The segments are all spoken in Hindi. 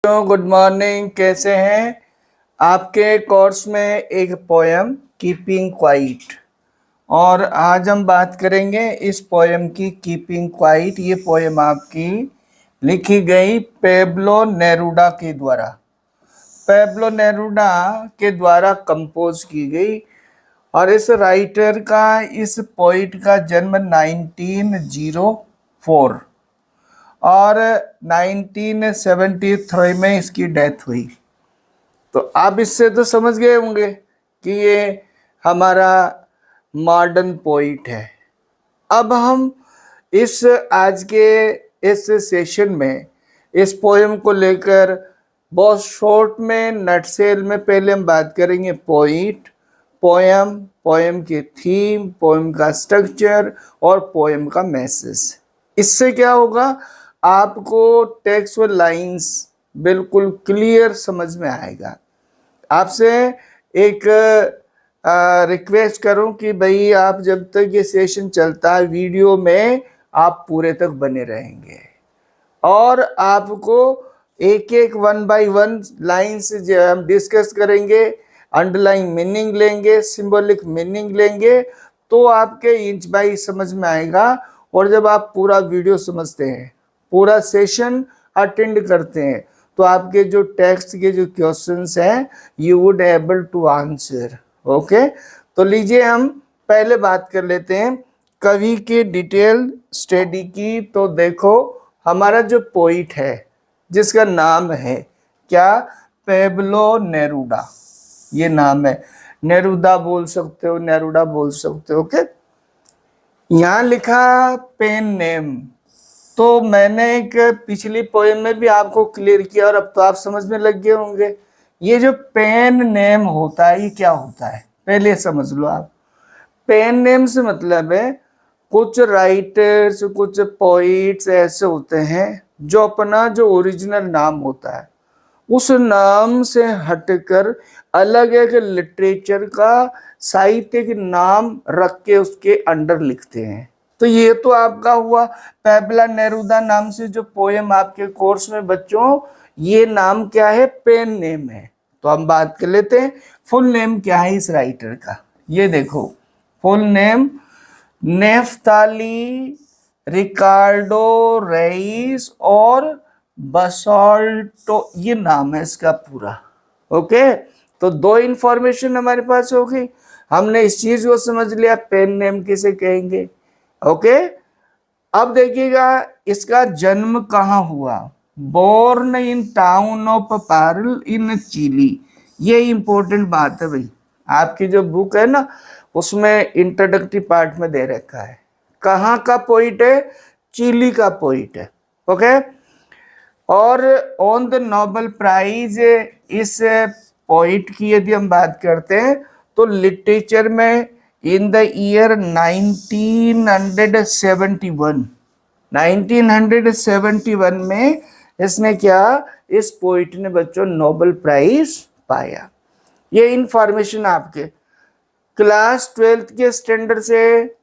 गुड मॉर्निंग, कैसे हैं? आपके कोर्स में एक पोयम कीपिंग क्वाइट, और आज हम बात करेंगे इस पोयम की कीपिंग क्वाइट। ये पोयम आपकी लिखी गई पेब्लो नेरूडा के द्वारा, कंपोज की गई। और इस राइटर का, इस पोइट का जन्म 1904 और 1973 में इसकी डेथ हुई। तो आप इससे तो समझ गए होंगे कि ये हमारा मॉडर्न पोइट है। अब हम इस आज के इस सेशन में इस पोएम को लेकर बहुत शॉर्ट में, नटसेल में पहले हम बात करेंगे पोइट, पोएम, पोएम के थीम, पोएम का स्ट्रक्चर और पोएम का मैसेज। इससे क्या होगा, आपको टेक्सचुअल लाइंस बिल्कुल क्लियर समझ में आएगा। आपसे एक रिक्वेस्ट करूं कि भाई आप जब तक ये सेशन चलता है वीडियो में आप पूरे तक बने रहेंगे, और आपको एक एक 1 बाय 1 लाइन से जो हम डिस्कस करेंगे, अंडरलाइन मीनिंग लेंगे, सिंबॉलिक मीनिंग लेंगे, तो आपके इंच बाई समझ में आएगा। और जब आप पूरा वीडियो समझते हैं, पूरा सेशन अटेंड करते हैं, तो आपके जो टेक्स्ट के जो क्वेश्चंस हैं you would able to answer. Okay, तो लीजिए हम पहले बात कर लेते हैं कवि के डिटेल स्टडी की। तो देखो, हमारा जो पोइट है जिसका नाम है क्या, पेब्लो नेरूडा, ये नाम है। नेरूदा बोल सकते हो, नेरूडा बोल सकते हो। ओके, यहाँ लिखा पेन नेम, तो मैंने एक पिछली पोएम में भी आपको क्लियर किया और अब तो आप समझ में लग गए होंगे। ये जो पेन नेम होता है ये क्या होता है, पहले समझ लो आप। पेन नेम से मतलब है कुछ राइटर्स, कुछ पोइट्स ऐसे होते हैं जो अपना जो ओरिजिनल नाम होता है उस नाम से हटकर अलग एक लिटरेचर का, साहित्यिक नाम रख के उसके अंडर लिखते हैं। तो ये तो आपका हुआ पेब्लो नेरूदा नाम से जो पोएम आपके कोर्स में बच्चों, ये नाम क्या है, पेन नेम है। तो हम बात कर लेते हैं फुल नेम क्या है इस राइटर का। ये देखो, full name Neftali Ricardo Reis और बसोल्टो, ये नाम है इसका पूरा। ओके, तो दो इंफॉर्मेशन हमारे पास हो गई। हमने इस चीज को समझ लिया पेन नेम किसे कहेंगे। ओके, अब देखिएगा इसका जन्म कहाँ हुआ। Born in town of Parral in Chile, ये इंपॉर्टेंट बात है भाई। आपकी जो बुक है ना उसमें इंट्रोडक्टरी पार्ट में दे रखा है कहाँ का पोइट है, चिली का पोइट है। ओके, और ऑन द नोबेल प्राइज, इस पोइट की यदि हम बात करते हैं तो लिटरेचर में इन द ईयर 1971 में इसने क्या, इस पोइट ने बच्चों नोबेल प्राइज पाया। ये इंफॉर्मेशन आपके क्लास 12th के स्टैंडर्ड से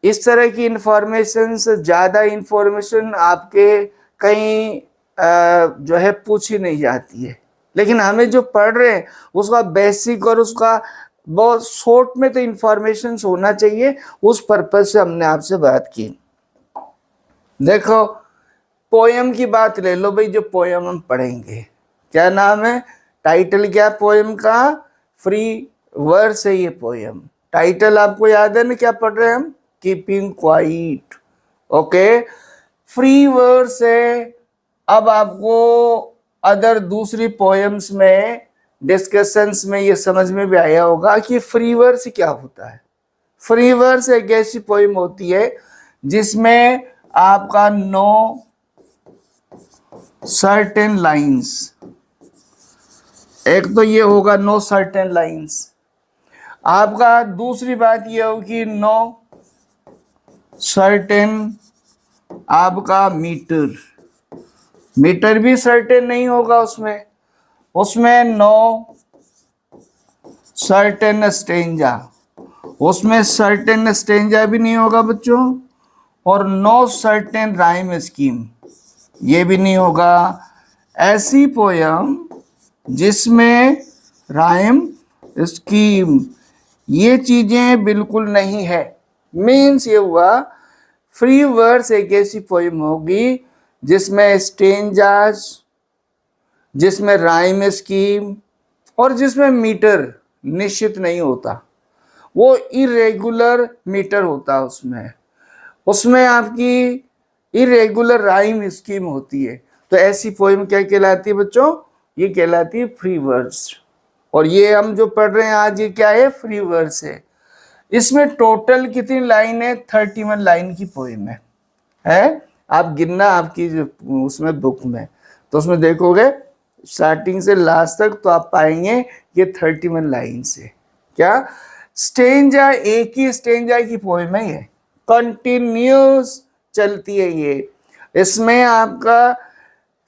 इस तरह की इंफॉर्मेशन से ज़्यादा इंफॉर्मेशन आपके कहीं जो है पूछी नहीं जाती है। लेकिन हमें जो पढ़ रहे हैं उसका बेसिक और उसका बहुत शॉर्ट में तो इंफॉर्मेशन होना चाहिए, उस पर्पज से हमने आपसे बात की। देखो, पोएम की बात ले लो भाई, जो पोएम हम पढ़ेंगे क्या नाम है, टाइटल क्या पोएम का, फ्री वर्स है ये पोएम। टाइटल आपको याद है ना, क्या पढ़ रहे हैं हम, keeping quiet. Okay, free verse है। अब आपको अदर दूसरी पोएम्स में डिस्कशंस में ये समझ में भी आया होगा कि फ्री वर्स क्या होता है। फ्री वर्स एक ऐसी पोएम होती है जिसमें आपका नो सर्टेन लाइंस, एक तो ये होगा नो सर्टेन लाइंस। आपका दूसरी बात ये होगी नो सर्टेन आपका मीटर, मीटर भी सर्टेन नहीं होगा उसमें। उसमें नो सर्टेन स्टेंजा, उसमें सर्टेन स्टेंजा भी नहीं होगा बच्चों। और नो सर्टेन राइम स्कीम, ये भी नहीं होगा। ऐसी पोयम जिसमें राइम, स्कीम, ये चीजें बिल्कुल नहीं है। मीन्स ये हुआ फ्री वर्स एक ऐसी पोयम होगी जिसमें स्टेंजाज, जिसमें राइम स्कीम और जिसमें मीटर निश्चित नहीं होता, वो इरेगुलर मीटर होता उसमें, उसमें आपकी इरेगुलर राइम स्कीम होती है। तो ऐसी पोएम क्या कहलाती है बच्चों? ये कहलाती है फ्री वर्स। और ये हम जो पढ़ रहे हैं आज, ये क्या है? फ्री वर्स है। इसमें टोटल कितनी लाइन है? 31 लाइन की पोएम है? आप गिनना आपकी जो उसमें बुक में, तो उसमें देखोगे स्टार्टिंग से लास्ट तक, तो आप पाएंगे ये 31 लाइन से। क्या स्टेंजा, एक ही स्टेंजा की पोएम है ये, कंटिन्यूस चलती है ये। इसमें आपका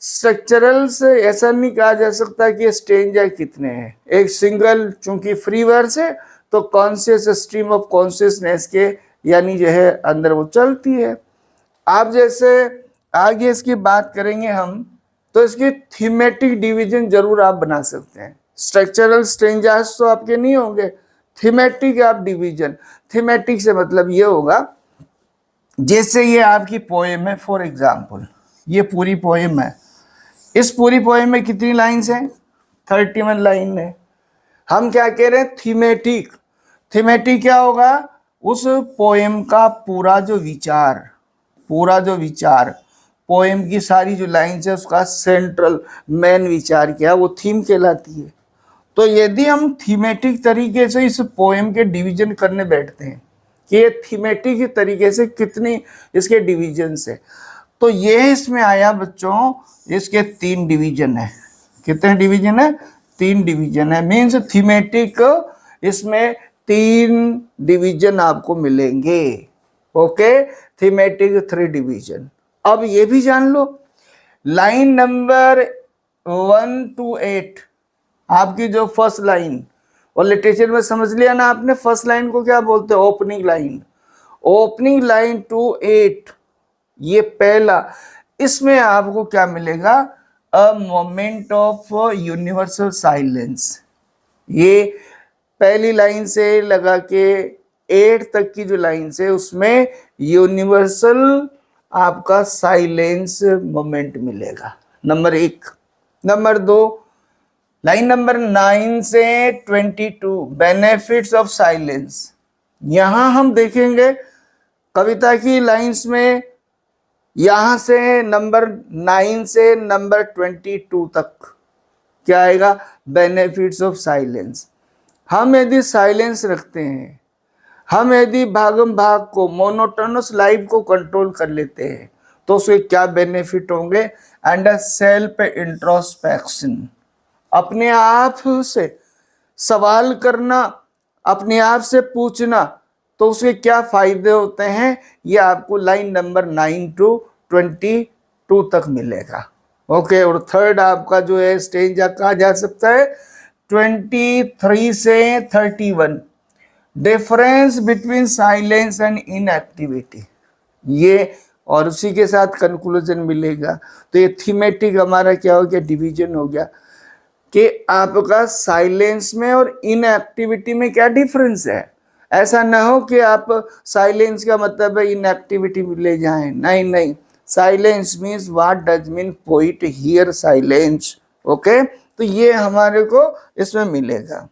स्ट्रक्चरल से ऐसा नहीं कहा जा सकता कि स्टेंजा कितने हैं, एक सिंगल, चूंकि फ्री वर्स है तो कॉन्शियस स्ट्रीम ऑफ कॉन्शियसनेस के यानी जो है अंदर वो चलती है। आप जैसे आगे इसकी बात करेंगे हम, तो इसकी थीमेटिक डिवीजन जरूर आप बना सकते हैं। स्ट्रक्चरल स्ट्रेंजास तो आपके नहीं होंगे, थीमेटिक आप डिवीजन। थीमेटिक से मतलब ये होगा, जैसे ये आपकी पोएम है, फॉर एग्जाम्पल ये पूरी पोएम है, इस पूरी पोएम में कितनी लाइन्स हैं? 31 लाइन है। हम क्या कह रहे हैं? थीमेटिक। थीमेटिक क्या होगा? उस पोएम का पूरा जो विचार, पोएम की सारी जो लाइन्स है उसका सेंट्रल मेन विचार क्या है, वो थीम कहलाती है। तो यदि हम थीमेटिक तरीके से इस पोएम के डिवीजन करने बैठते हैं कि ये थीमेटिक तरीके से कितनी इसके डिवीजन है, तो ये इसमें आया बच्चों, इसके 3 डिवीजन है। कितने डिवीजन है? 3 डिवीजन है। मीन्स थीमेटिक इसमें 3 डिवीजन आपको मिलेंगे। Okay, thematic 3 division. अब ये भी जान लो, लाइन नंबर 1 to 8 आपकी जो फर्स्ट लाइन, और लिटरेचर में समझ लिया ना आपने, फर्स्ट लाइन को क्या बोलते हैं? Opening line. Opening line to 8 ये पहला, इसमें आपको क्या मिलेगा? A moment of universal silence. ये पहली लाइन से लगा के 8 तक की जो लाइन है उसमें यूनिवर्सल आपका साइलेंस मोमेंट मिलेगा, नंबर 1। नंबर 2, लाइन नंबर 9 से 22 बेनिफिट्स ऑफ साइलेंस। यहां हम देखेंगे कविता की लाइंस में, यहां से नंबर 9 से नंबर 22 तक क्या आएगा? Benefits of silence. हम यदि साइलेंस रखते हैं, हम यदि भागम भाग को, मोनोटोनस लाइफ को कंट्रोल कर लेते हैं, तो उसके क्या बेनिफिट होंगे? एंड सेल्फ इंट्रोस्पेक्शन, अपने आप से सवाल करना, अपने आप से पूछना, तो उसके क्या फायदे होते हैं, ये आपको लाइन नंबर 9 to 22 तक मिलेगा। ओके, और थर्ड आपका जो है स्टेंजा कहा जा सकता है 23 से 31, difference between silence and inactivity. ये और उसी के साथ कंक्लूजन मिलेगा। तो ये थीमेटिक हमारा क्या हो गया? डिवीजन हो गया कि आपका साइलेंस में और इनएक्टिविटी में क्या डिफरेंस है। ऐसा ना हो कि आप साइलेंस का मतलब है इनएक्टिविटी में ले जाएं, नहीं। Silence means what does mean poet here silence. Okay, तो ये हमारे को इसमें मिलेगा।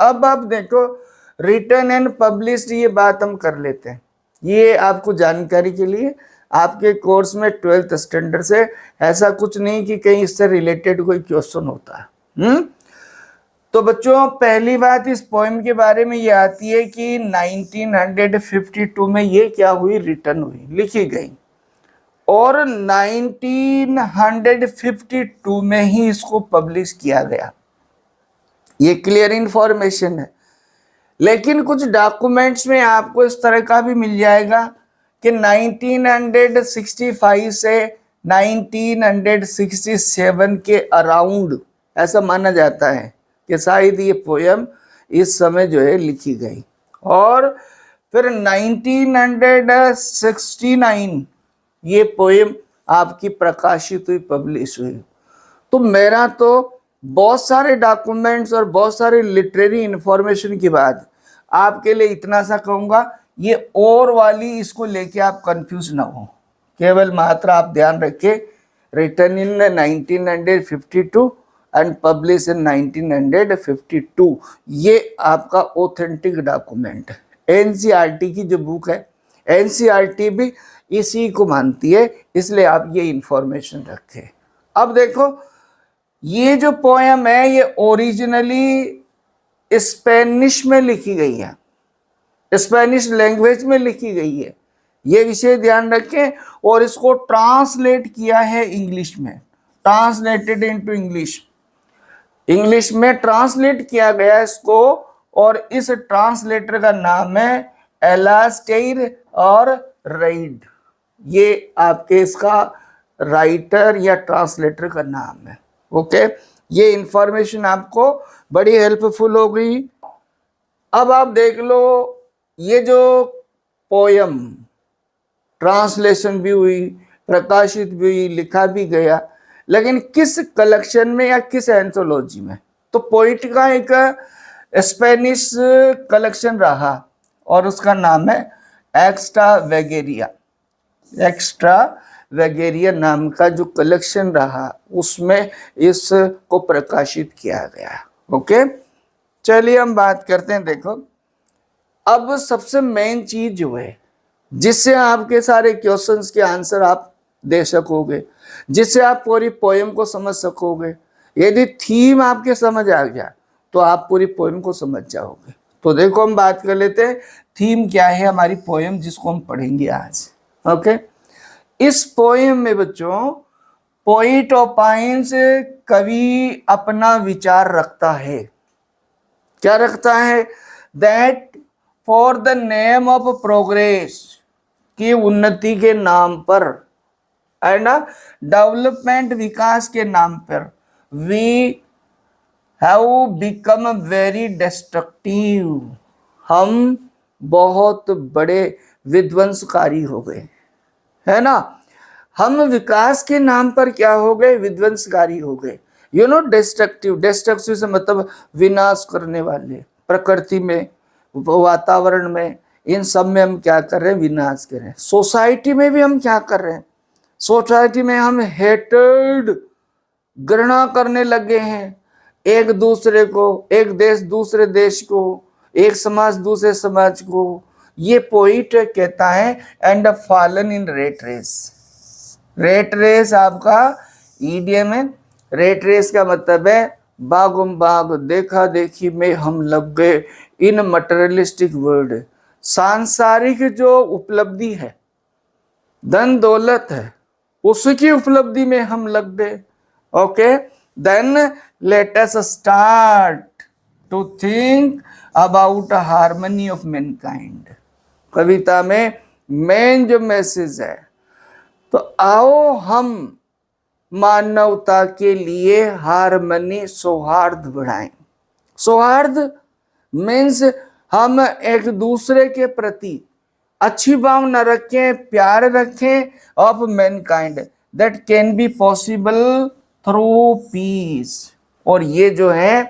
अब आप देखो रिटन एंड पब्लिश्ड, ये बात हम कर लेते हैं। ये आपको जानकारी के लिए, आपके कोर्स में 12th स्टैंडर्ड से ऐसा कुछ नहीं कि कहीं इससे रिलेटेड कोई क्वेश्चन होता है। तो बच्चों पहली बात इस पोएम के बारे में ये आती है कि 1952 में ये क्या हुई? रिटन हुई, लिखी गई, और 1952 में ही इसको पब्लिश किया गया। ये क्लियर इन्फॉर्मेशन है। लेकिन कुछ डॉक्यूमेंट्स में आपको इस तरह का भी मिल जाएगा कि 1965 से 1967 के अराउंड ऐसा माना जाता है कि शायद ये पोयम इस समय जो है लिखी गई, और फिर 1969 ये पोयम आपकी प्रकाशित हुई, पब्लिश हुई। तो मेरा तो बहुत सारे डॉक्यूमेंट्स और बहुत सारे लिटरेरी इंफॉर्मेशन के बाद आपके लिए इतना सा कहूँगा, ये और वाली इसको लेके आप कंफ्यूज ना हो, केवल मात्र आप ध्यान रखिए written in 1952 and publish in 1952, ये आपका ऑथेंटिक डॉक्यूमेंट है। एनसीईआरटी की जो बुक है, एनसीईआरटी भी इसी को मानती है, इसलिए आप ये इंफॉर्मेशन रखें। अब देखो ये जो पोयम है ये ओरिजिनली स्पेनिश में लिखी गई है, स्पेनिश लैंग्वेज में लिखी गई है, ये विषय ध्यान रखें। और इसको ट्रांसलेट किया है इंग्लिश में, ट्रांसलेटेड इनटू इंग्लिश, इंग्लिश में ट्रांसलेट किया गया इसको। और इस ट्रांसलेटर का नाम है एलास्टेयर और राइड, ये आपके इसका राइटर या ट्रांसलेटर का नाम है। ओके, ये इंफॉर्मेशन आपको बड़ी हेल्पफुल हो गई। अब आप देख लो ये जो पोयम ट्रांसलेशन भी हुई, प्रकाशित भी हुई, लिखा भी गया, लेकिन किस कलेक्शन में या किस एंथोलॉजी में? तो पोइट का एक स्पेनिश कलेक्शन रहा और उसका नाम है एक्स्ट्रावेगेरिया। एक्स्ट्रावेगेरिया नाम का जो कलेक्शन रहा उसमें इसको प्रकाशित किया गया। ओके, चलिए हम बात करते हैं। देखो अब सबसे मेन चीज जो है जिससे आपके सारे क्वेश्चंस के आंसर आप दे सकोगे, जिससे आप पूरी पोएम को समझ सकोगे, यदि थीम आपके समझ आ गया तो आप पूरी पोएम को समझ जाओगे। तो देखो हम बात कर लेते हैं थीम क्या है हमारी पोएम जिसको हम पढ़ेंगे आज। ओके, इस पोएम में बच्चों पोइट ओपाइंस, कवि अपना विचार रखता है। क्या रखता है? That for the name of progress, की उन्नति के नाम पर, है ना, डेवलपमेंट विकास के नाम पर, we have become very destructive, हम बहुत बड़े विध्वंसकारी हो गए, है ना। हम विकास के नाम पर क्या हो गए? विध्वंसकारी हो गए। यू नो डिस्ट्रक्टिव, डिस्ट्रक्टिव से मतलब विनाश करने वाले। प्रकृति में, वातावरण में, इन सब में हम क्या कर रहे हैं? विनाश कर रहे हैं। सोसाइटी में भी हम क्या कर रहे हैं? सोसाइटी में हम हेटेड, घृणा करने लगे हैं एक दूसरे को, एक देश दूसरे देश को, एक समाज दूसरे समाज को। ये पोइट कहता है and fallen in rat race. Rat race आपका ईडीएम है। रेट रेस का मतलब है बागुम बाग, देखा देखी में हम लग गए इन मटेरियलिस्टिक वर्ल्ड। सांसारिक जो उपलब्धि है, धन दौलत है, उसकी उपलब्धि में हम लग गए। Okay, then let us start to think about harmony of mankind. कविता में मेन जो मैसेज है, तो आओ हम मानवता के लिए हार्मनी, सौहार्द बढ़ाएं। सौहार्द मीन्स हम एक दूसरे के प्रति अच्छी भावना रखें, प्यार रखें of mankind, that can be possible through peace. और ये जो है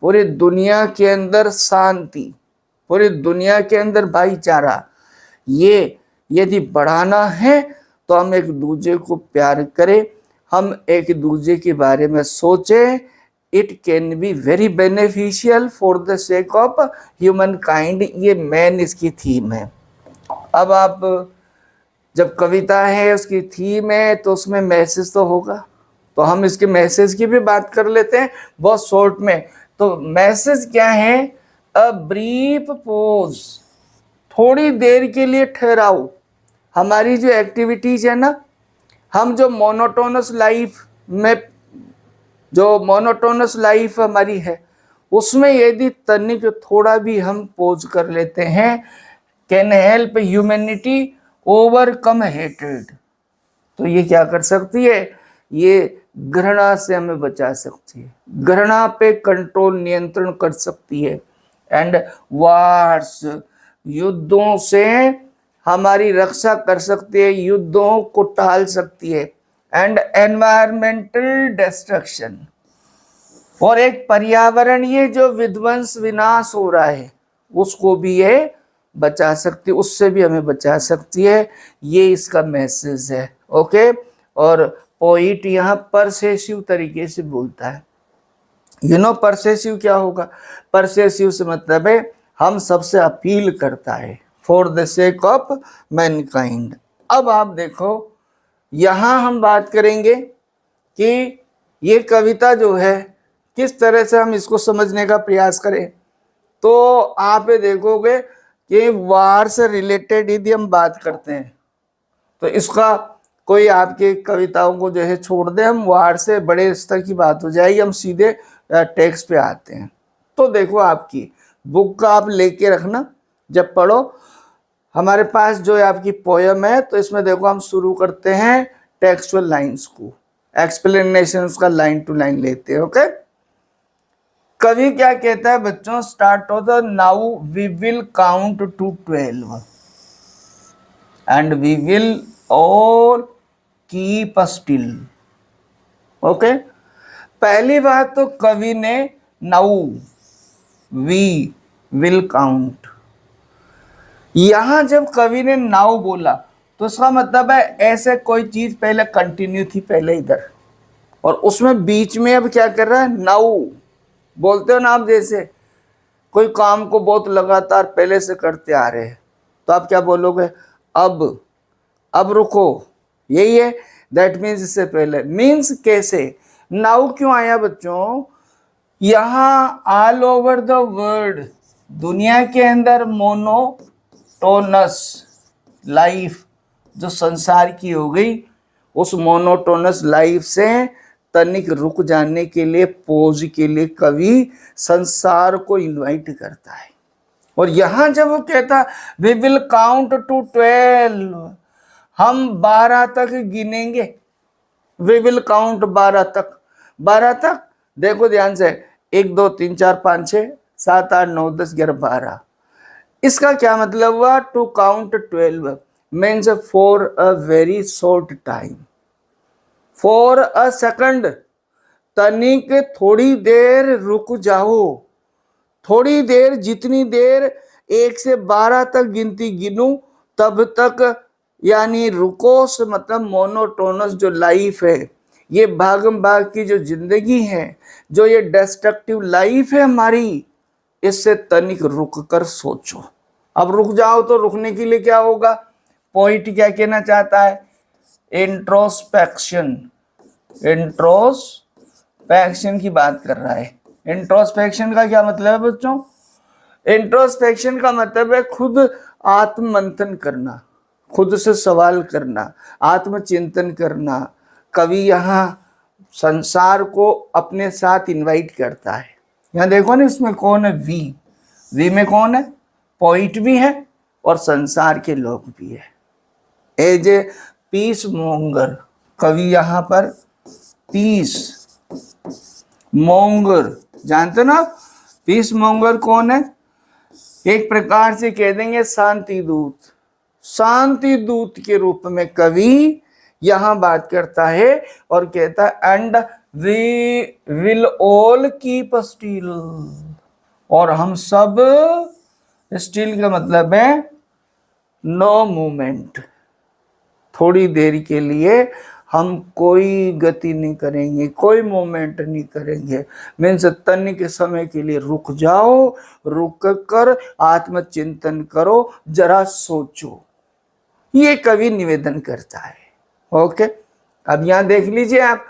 पूरी दुनिया के अंदर शांति, पूरी दुनिया के अंदर भाईचारा, ये यदि बढ़ाना है तो हम एक दूसरे को प्यार करें, हम एक दूसरे के बारे में सोचें। It can be very beneficial for the sake of human kind. ये मेन इसकी थीम है। अब आप जब कविता है उसकी थीम है तो उसमें मैसेज तो होगा, तो हम इसके मैसेज की भी बात कर लेते हैं बहुत शॉर्ट में। तो मैसेज क्या है? अ ब्रीफ पोज, थोड़ी देर के लिए ठहराओ। हमारी जो एक्टिविटीज है ना, हम जो मोनोटोनस लाइफ में, जो मोनोटोनस लाइफ हमारी है उसमें यदि तनिक थोड़ा भी हम पोज कर लेते हैं, can help humanity overcome hatred. तो ये क्या कर सकती है? ये घृणा से हमें बचा सकती है, घृणा पे कंट्रोल, नियंत्रण कर सकती है। एंड वार्स, युद्धों से हमारी रक्षा कर सकती है, युद्धों को टाल सकती है। एंड एनवायरमेंटल डिस्ट्रक्शन, और एक पर्यावरणीय जो विध्वंस विनाश हो रहा है उसको भी ये बचा सकती है, उससे भी हमें बचा सकती है। ये इसका मैसेज है। ओके, और पोइट यहाँ परसेसिव तरीके से बोलता है। परसेसिव क्या होगा? परसेसिव से मतलब है हम सबसे अपील करता है, for the sake of Mankind. अब आप देखो, यहाँ हम बात करेंगे कि ये कविता जो है किस तरह से हम इसको समझने का प्रयास करें। तो आप ये देखोगे कि वार से रिलेटेड यदि हम बात करते हैं तो इसका कोई आपके कविताओं को जो है छोड़ दे, हम वार से बड़े स्तर की बात हो जाएगी, हम सीधे टेक्स्ट पे आते हैं। तो देखो, आपकी बुक का आप लेके रखना, जब पढ़ो हमारे पास जो है आपकी पोयम है, तो इसमें देखो हम शुरू करते हैं टेक्सचुअल लाइंस को, एक्सप्लेनेशन का लाइन टू लाइन लेते हैं। ओके, कवि क्या कहता है बच्चों? स्टार्ट होता now we will count to 12 and we will all keep still. Okay, पहली बात तो कवि ने नाउ वी विल काउंट, यहां जब कवि ने नाउ बोला तो इसका मतलब है ऐसे कोई चीज पहले कंटिन्यू थी, पहले इधर, और उसमें बीच में अब क्या कर रहा है? नाउ। बोलते हो ना आप, जैसे कोई काम को बहुत लगातार पहले से करते आ रहे हैं तो आप क्या बोलोगे? अब रुको, यही है। दैट मीन्स इससे पहले, मीन्स कैसे? नाउ क्यों आया बच्चों? यहाँ ऑल ओवर द वर्ल्ड, दुनिया के अंदर मोनोटोनस लाइफ जो संसार की हो गई, उस मोनोटोनस लाइफ से तनिक रुक जाने के लिए, पोज के लिए कवि संसार को इनवाइट करता है। और यहां जब वो कहता वी विल काउंट टू 12, हम 12 तक गिनेंगे, वी विल काउंट 12 तक। 12 तक देखो ध्यान से, 1 2 3 4 5 6 7 8 9 10 11 12। इसका क्या मतलब हुआ? To count 12 means for a very short time, for a second, तनिक थोड़ी देर रुक जाओ, थोड़ी देर, जितनी देर 1 से 12 तक गिनती गिनूं तब तक, यानी रुको से मतलब मोनोटोनस जो लाइफ है, ये भागम भाग की जो जिंदगी है, जो ये डिस्ट्रक्टिव लाइफ है हमारी, इससे तनिक रुक कर सोचो। अब रुक जाओ तो रुकने के लिए क्या होगा? पोइट क्या कहना चाहता है? इंट्रोस्पेक्शन, इंट्रोस्पेक्शन की बात कर रहा है। इंट्रोस्पेक्शन का क्या मतलब है बच्चों? इंट्रोस्पेक्शन का मतलब है खुद आत्ममंथन करना, खुद से सवाल करना, आत्मचिंतन करना। कवि यहाँ संसार को अपने साथ इनवाइट करता है। यहाँ देखो ना, इसमें कौन है? वी में कौन है? पोइट भी है और संसार के लोग भी है। एज ए पीस मोंगर, कवि यहाँ पर पीस मोंगर, जानते ना? पीस मोंगर कौन है? एक प्रकार से कह देंगे शांति दूत, शांति दूत के रूप में कवि यहां बात करता है और कहता है and we will all keep still, और हम सब, स्टिल का मतलब है नो मूवमेंट, थोड़ी देर के लिए हम कोई गति नहीं करेंगे, कोई मूवमेंट नहीं करेंगे। मीन्स तनिक के समय के लिए रुक जाओ, रुक कर आत्मचिंतन करो, जरा सोचो, ये कवि निवेदन करता है। ओके, अब यहां देख लीजिए आप,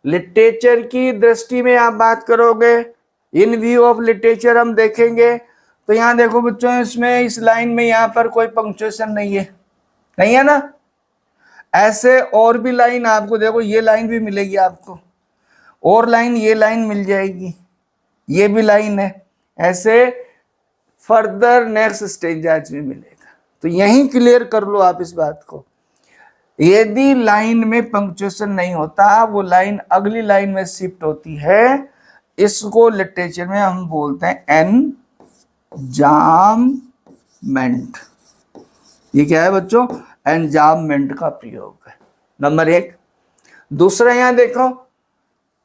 लिटरेचर की दृष्टि में आप बात करोगे, इन व्यू ऑफ लिटरेचर हम देखेंगे तो यहां देखो बच्चों, इसमें इस लाइन में यहां पर कोई पंक्चुएशन नहीं है, नहीं है ना? ऐसे और भी लाइन आपको देखो, ये लाइन भी मिलेगी आपको, और लाइन, ये लाइन मिल जाएगी, ये भी लाइन है, ऐसे फर्दर नेक्स्ट स्टेंजाज में मिलेगा। तो यहीं क्लियर कर लो आप इस बात को, यदि लाइन में पंक्चुएशन नहीं होता, वो लाइन अगली लाइन में शिफ्ट होती है, इसको लिटरेचर में हम बोलते हैं एनजाममेंट। ये क्या है बच्चों? एनजाममेंट का प्रयोग है। नंबर 1। दूसरा यहाँ देखो,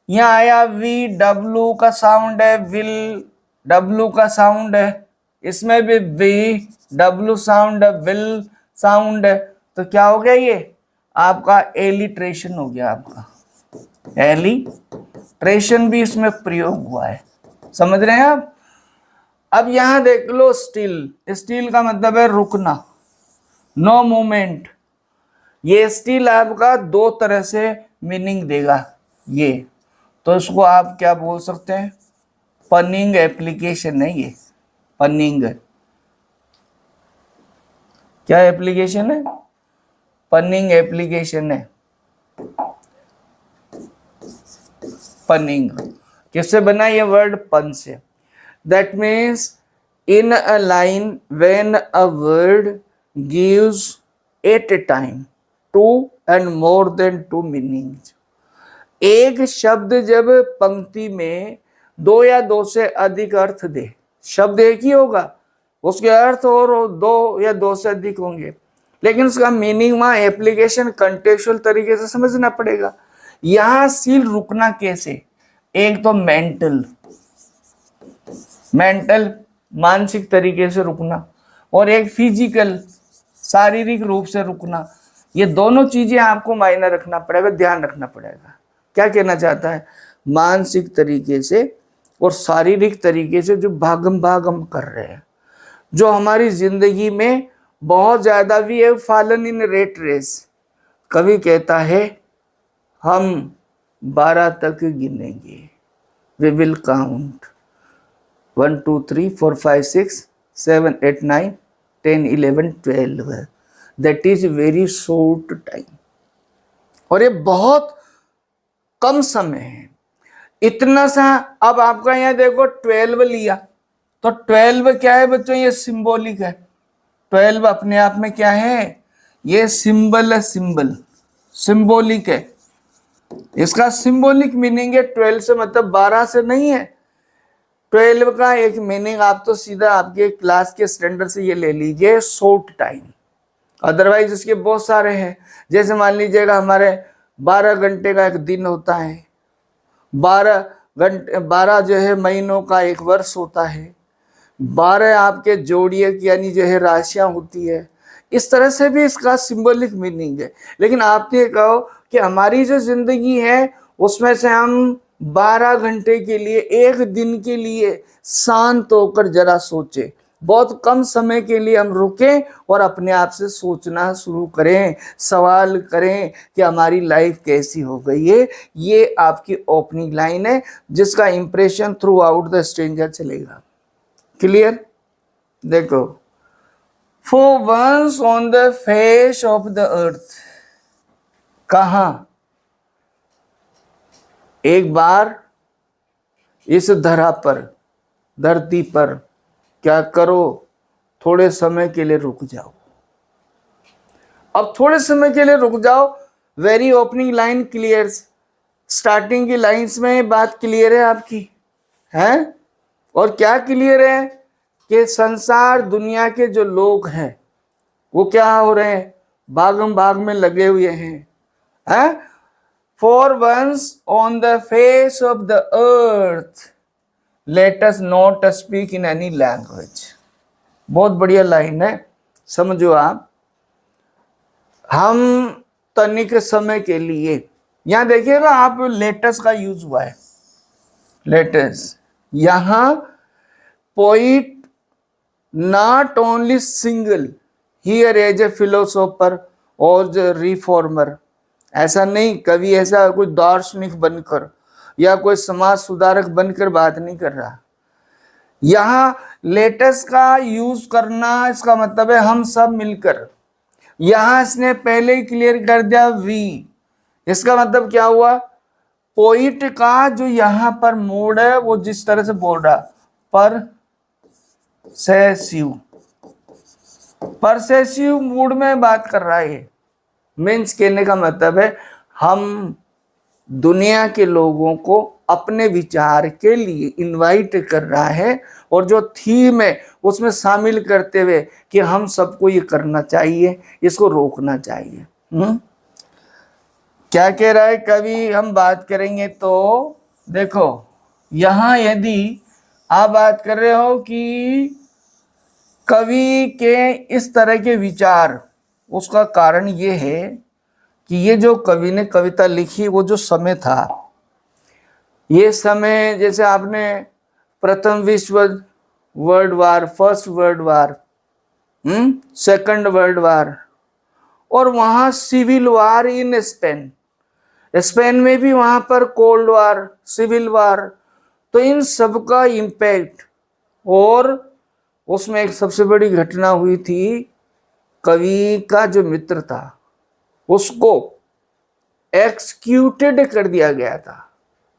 यहाँ आया वी, डब्लू का साउंड है, विल डब्लू का साउंड है, इसमें भी वी डब्लू साउंड है, विल साउंड है, तो क्या हो गया, ये आपका एलिट्रेशन हो गया, आपका एलिट्रेशन भी इसमें प्रयोग हुआ है। समझ रहे हैं आप? अब यहां देख लो स्टिल, स्टिल का मतलब है रुकना, नो मूवमेंट। ये स्टिल आपका दो तरह से मीनिंग देगा ये, तो इसको आप क्या बोल सकते हैं, पनिंग एप्लीकेशन है ये, पनिंग। क्या एप्लीकेशन है? पनिंग एप्लीकेशन है। पनिंग किससे बना ये वर्ड? पन से। That means in a line when a word gives at a time two and more than two meanings. एक शब्द जब पंक्ति में दो या दो से अधिक अर्थ दे, शब्द एक ही होगा, उसके अर्थ और दो या दो से अधिक होंगे, लेकिन उसका मीनिंग वहां एप्लीकेशन कंटेक्चुअल तरीके से समझना पड़ेगा। यहां सील रुकना कैसे? एक तो मेंटल मानसिक तरीके से रुकना, और एक फिजिकल शारीरिक रूप से रुकना। ये दोनों चीजें आपको मायने रखना पड़ेगा, ध्यान रखना पड़ेगा। क्या कहना चाहता है? मानसिक तरीके से और शारीरिक तरीके से जो भागम हम कर रहे हैं, जो हमारी जिंदगी में बहुत ज्यादा भी है, फॉलन इन रेट रेस। कवि कहता है हम 12 तक गिनेंगे, we will count 1 2 3 4 5 6 7 8 9 10 11 12। That is very short time, और ये बहुत कम समय है, इतना सा। अब आपका यहाँ देखो 12 लिया, तो 12 क्या है बच्चों? ये सिंबॉलिक है। 12 अपने आप में क्या है? ये सिंबल है, सिंबॉलिक है। इसका सिंबॉलिक मीनिंग है 12 से मतलब 12 से नहीं है। 12 का एक मीनिंग आप तो सीधा आपके क्लास के स्टैंडर्ड से ये ले लीजिए, शॉर्ट टाइम। अदरवाइज इसके बहुत सारे हैं, जैसे मान लीजिएगा हमारे 12 घंटे का एक दिन होता है, 12 जो है महीनों का एक वर्ष होता है, 12 आपके जोड़िए यानी जो है राशियां होती है। इस तरह से भी इसका सिंबॉलिक मीनिंग है। लेकिन आप ये कहो कि हमारी जो जिंदगी है उसमें से हम 12 घंटे के लिए, एक दिन के लिए शांत होकर जरा सोचे, बहुत कम समय के लिए हम रुकें और अपने आप से सोचना शुरू करें, सवाल करें कि हमारी लाइफ कैसी हो गई है। ये आपकी ओपनिंग लाइन है जिसका impression throughout the stranger चलेगा। क्लियर? देखो, for once on the face of the earth, कहां? एक बार इस धरती पर क्या करो? थोड़े समय के लिए रुक जाओ। अब थोड़े समय के लिए रुक जाओ, very opening line clear, starting की लाइंस में बात क्लियर है आपकी, है? और क्या क्लियर है? कि संसार दुनिया के जो लोग हैं वो क्या हो रहे हैं? भाग में लगे हुए हैं। For once on the face of the earth let us not speak in any language. बहुत बढ़िया लाइन है, समझो आप। हम तनिक समय के लिए, यहां देखिएगा आप, लेटस का यूज हुआ है, लेटस। यहां poet not only single here as a philosopher और रिफॉर्मर, ऐसा नहीं, कवि ऐसा कोई दार्शनिक बनकर या कोई समाज सुधारक बनकर बात नहीं कर रहा। यहां लेटेस्ट का यूज करना, इसका मतलब है हम सब मिलकर। यहां इसने पहले ही क्लियर कर दिया वी, इसका मतलब क्या हुआ? पोइट का जो यहां पर मूड है वो जिस तरह से बोल रहा, परसेसिव मूड में बात कर रहा है। मीन्स कहने का मतलब है हम दुनिया के लोगों को अपने विचार के लिए इनवाइट कर रहा है, और जो थीम है उसमें शामिल करते हुए कि हम सबको ये करना चाहिए, इसको रोकना चाहिए। क्या कह रहा है कवि? हम बात करेंगे तो देखो, यहां यदि आप बात कर रहे हो कि कवि के इस तरह के विचार, उसका कारण ये है कि ये जो कवि ने कविता लिखी वो जो समय था, ये समय जैसे आपने प्रथम विश्व world war, first world war, second world war, और वहां civil war in Spain, Spain में भी वहां पर कोल्ड वार, सिविल वार, तो इन सब का इम्पैक्ट, और उसमें एक सबसे बड़ी घटना हुई थी, कवि का जो मित्र था उसको एक्सक्यूटेड कर दिया गया था।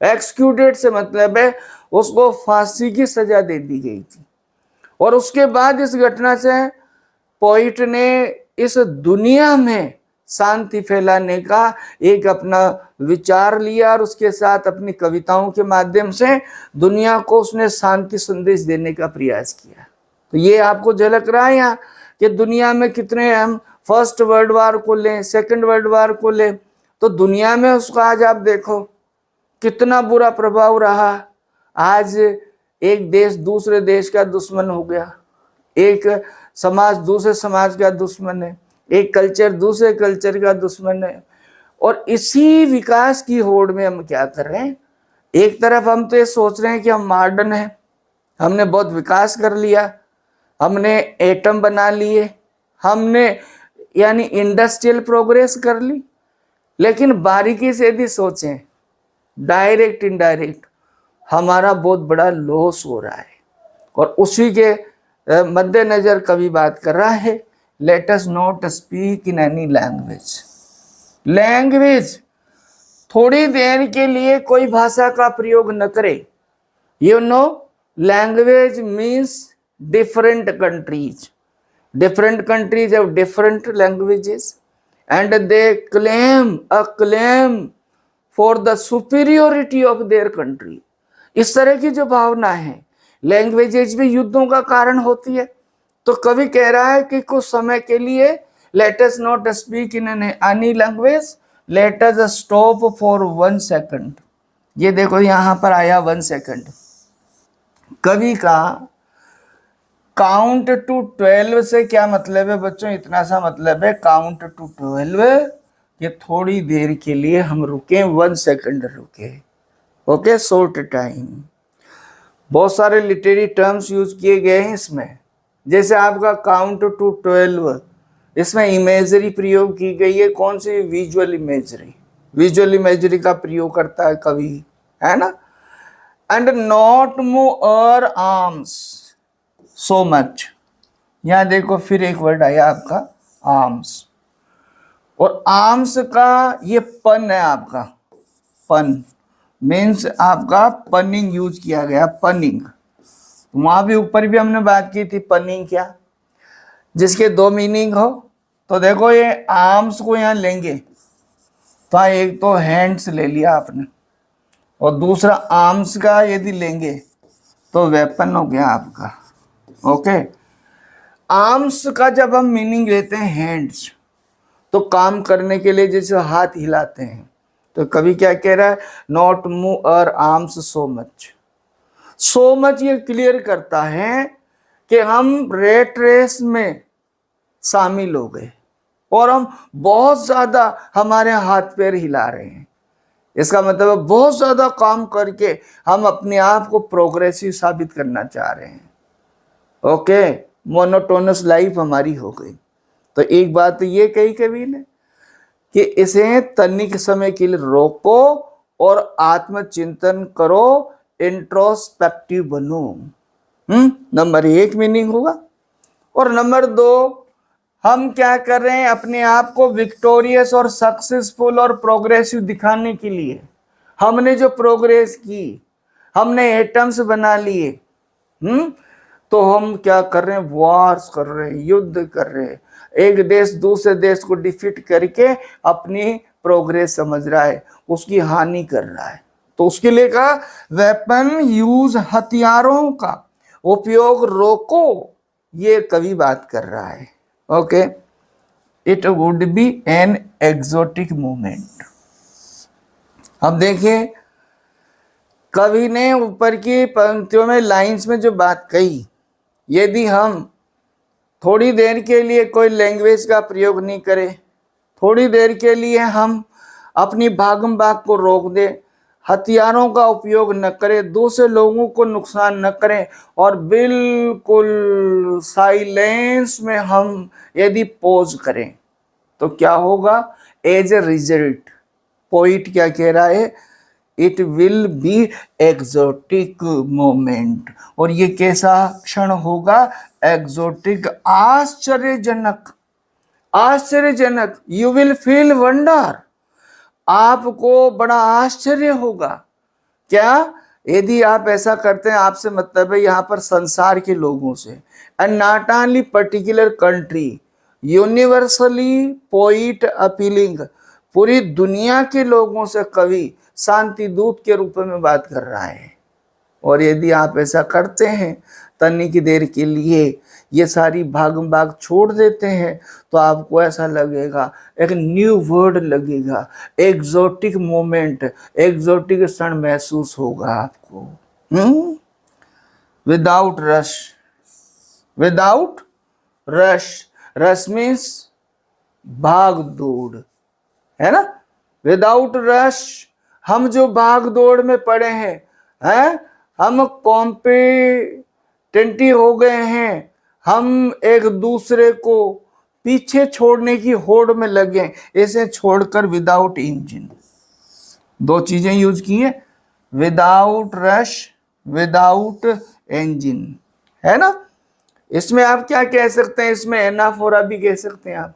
एक्सक्यूटेड से मतलब है उसको फांसी की सजा दे दी गई थी। और उसके बाद इस घटना से पोइट ने इस दुनिया में शांति फैलाने का एक अपना विचार लिया और उसके साथ अपनी कविताओं के माध्यम से दुनिया को उसने शांति संदेश देने का प्रयास किया। तो ये आपको झलक रहा है यहाँ कि दुनिया में कितने, हम फर्स्ट वर्ल्ड वार को लें, सेकंड वर्ल्ड वार को लें, तो दुनिया में उसका आज आप देखो कितना बुरा प्रभाव रहा। आज एक देश दूसरे देश का दुश्मन हो गया, एक समाज दूसरे समाज का दुश्मन है, एक कल्चर दूसरे कल्चर का दुश्मन है। और इसी विकास की होड़ में हम क्या कर रहे हैं, एक तरफ हम तो ये सोच रहे हैं कि हम मॉडर्न हैं, हमने बहुत विकास कर लिया, हमने एटम बना लिए, हमने यानी इंडस्ट्रियल प्रोग्रेस कर ली, लेकिन बारीकी से यदि सोचें, डायरेक्ट इनडायरेक्ट हमारा बहुत बड़ा लॉस हो रहा है। और उसी के मद्देनजर कवि बात कर रहा है, late us not speak in any language. Language, थोड़ी देर के लिए कोई भाषा का प्रयोग न करे। You know, language means different countries have different languages and they claim for the superiority of their country। इस तरह की जो भावना है, लैंग्वेजेज भी युद्धों का कारण होती है। तो कवि कह रहा है कि कुछ समय के लिए let us not speak in any language, let us stop for 1 second। ये देखो यहां पर आया 1 सेकंड। कवि का काउंट टू 12 से क्या मतलब है बच्चों? इतना सा मतलब है, काउंट टू 12 ये थोड़ी देर के लिए हम रुके, 1 सेकंड रुके, ओके, शॉर्ट टाइम। बहुत सारे लिटरेरी टर्म्स यूज किए गए हैं इसमें, जैसे आपका काउंट टू 12, इसमें इमेजरी प्रयोग की गई है। कौन सी? Visual imagery. विजुअल इमेजरी का प्रयोग करता है कवि, है ना। And not move our arms so much. यहां देखो फिर एक वर्ड आया आपका आर्म्स, और आर्म्स का ये पन है आपका, पन मीन्स आपका पनिंग यूज किया गया, पनिंग। वहां भी ऊपर भी हमने बात की थी पनिंग क्या, जिसके 2 मीनिंग हो। तो देखो ये आर्म्स को यहां लेंगे तो एक तो हैंड्स ले लिया आपने, और दूसरा आर्म्स का यदि लेंगे तो वेपन हो गया आपका, ओके। आर्म्स का जब हम मीनिंग लेते हैं हैंड्स, तो काम करने के लिए जैसे हाथ हिलाते हैं, तो कभी क्या कह रहा है, not move our arms so much. So much ये क्लियर करता है कि हम रेट रेस में शामिल हो गए और हम बहुत ज्यादा हमारे हाथ पैर हिला रहे हैं। इसका मतलब बहुत ज्यादा काम करके हम अपने आप को प्रोग्रेसिव साबित करना चाह रहे हैं, ओके। मोनोटोनस लाइफ हमारी हो गई। तो एक बात तो ये कही कवि ने कि इसे तनिक समय के लिए रोको और आत्मचिंतन करो, इंट्रोस्पेक्टिव बनो। नंबर 1 मीनिंग होगा। और नंबर 2, हम क्या कर रहे हैं, अपने आप को विक्टोरियस और सक्सेसफुल और प्रोग्रेसिव दिखाने के लिए हमने जो प्रोग्रेस की, हमने एटम्स बना लिए, तो हम क्या कर रहे हैं, वॉर्स कर रहे हैं, युद्ध कर रहे हैं। एक देश दूसरे देश को डिफीट करके अपनी प्रोग्रेस समझ रहा है, उसकी हानि कर रहा है। तो उसके लिए कहा वेपन यूज, हथियारों का उपयोग रोको। ये कवि बात कर रहा है, okay. It would be an exotic movement. अब देखिए, कवि ने ऊपर की पंक्तियों में लाइंस में जो बात कही, यदि हम थोड़ी देर के लिए कोई लैंग्वेज का प्रयोग नहीं करें, थोड़ी देर के लिए हम अपनी भागम भाग को रोक दें, हथियारों का उपयोग न करें, दूसरे लोगों को नुकसान न करें और बिल्कुल साइलेंस में हम यदि पॉज करें, तो क्या होगा? एज ए रिजल्ट पोइट क्या कह रहा है? It will be exotic moment. और ये कैसा क्षण होगा? एक्सोटिक, आश्चर्यजनक, आश्चर्यजनक। यू विल फील वंडर, आपको बड़ा आश्चर्य होगा। क्या? यदि आप ऐसा करते हैं, आपसे मतलब है यहाँ पर संसार के लोगों से, and not only particular country, universally poet appealing, पूरी दुनिया के लोगों से कवि शांति दूत के रूप में बात कर रहा है। और यदि आप ऐसा करते हैं, तन्नी की देर के लिए ये सारी भागम भाग छोड़ देते हैं, तो आपको ऐसा लगेगा, एक न्यू वर्ड लगेगा, एक्सोटिक मोमेंट, एक्सोटिक क्षण महसूस होगा आपको। Without rush, without rush, rush means भाग दौड़, है ना? विदाउट रश, हम जो भाग दौड़ में पड़े हैं, हम कॉम्पिटेंटिव हो गए हैं, हम एक दूसरे को पीछे छोड़ने की होड़ में लगे, इसे छोड़कर विदाउट इंजन, दो चीजें यूज की है, विदाउट रश, विदाउट इंजन, है ना? इसमें आप क्या कह सकते हैं? इसमें एनाफोरा भी कह सकते हैं आप।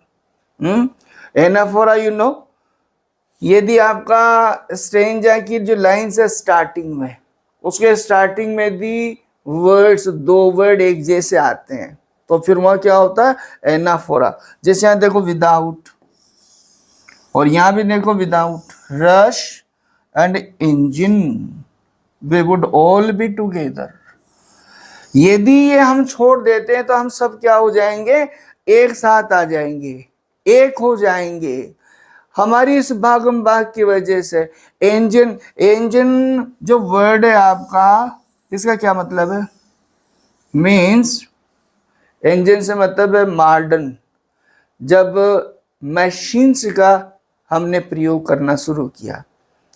एनाफोरा यू नो, यदि आपका स्ट्रेंजा की जो लाइन्स है स्टार्टिंग में, उसके स्टार्टिंग में दी वर्ड्स, दो वर्ड एक जैसे आते हैं, तो फिर वह क्या होता है? एनाफोरा। जैसे यहां देखो विदाउट, और यहां भी देखो without rush and engine, way would all be together. यदि ये हम छोड़ देते हैं तो हम सब क्या हो जाएंगे? एक साथ आ जाएंगे, एक हो जाएंगे। हमारी इस भागम भाग की वजह से इंजन, इंजन जो वर्ड है आपका, इसका क्या मतलब है? मीन्स, इंजन से मतलब है मॉडर्न। जब मशीन्स का हमने प्रयोग करना शुरू किया,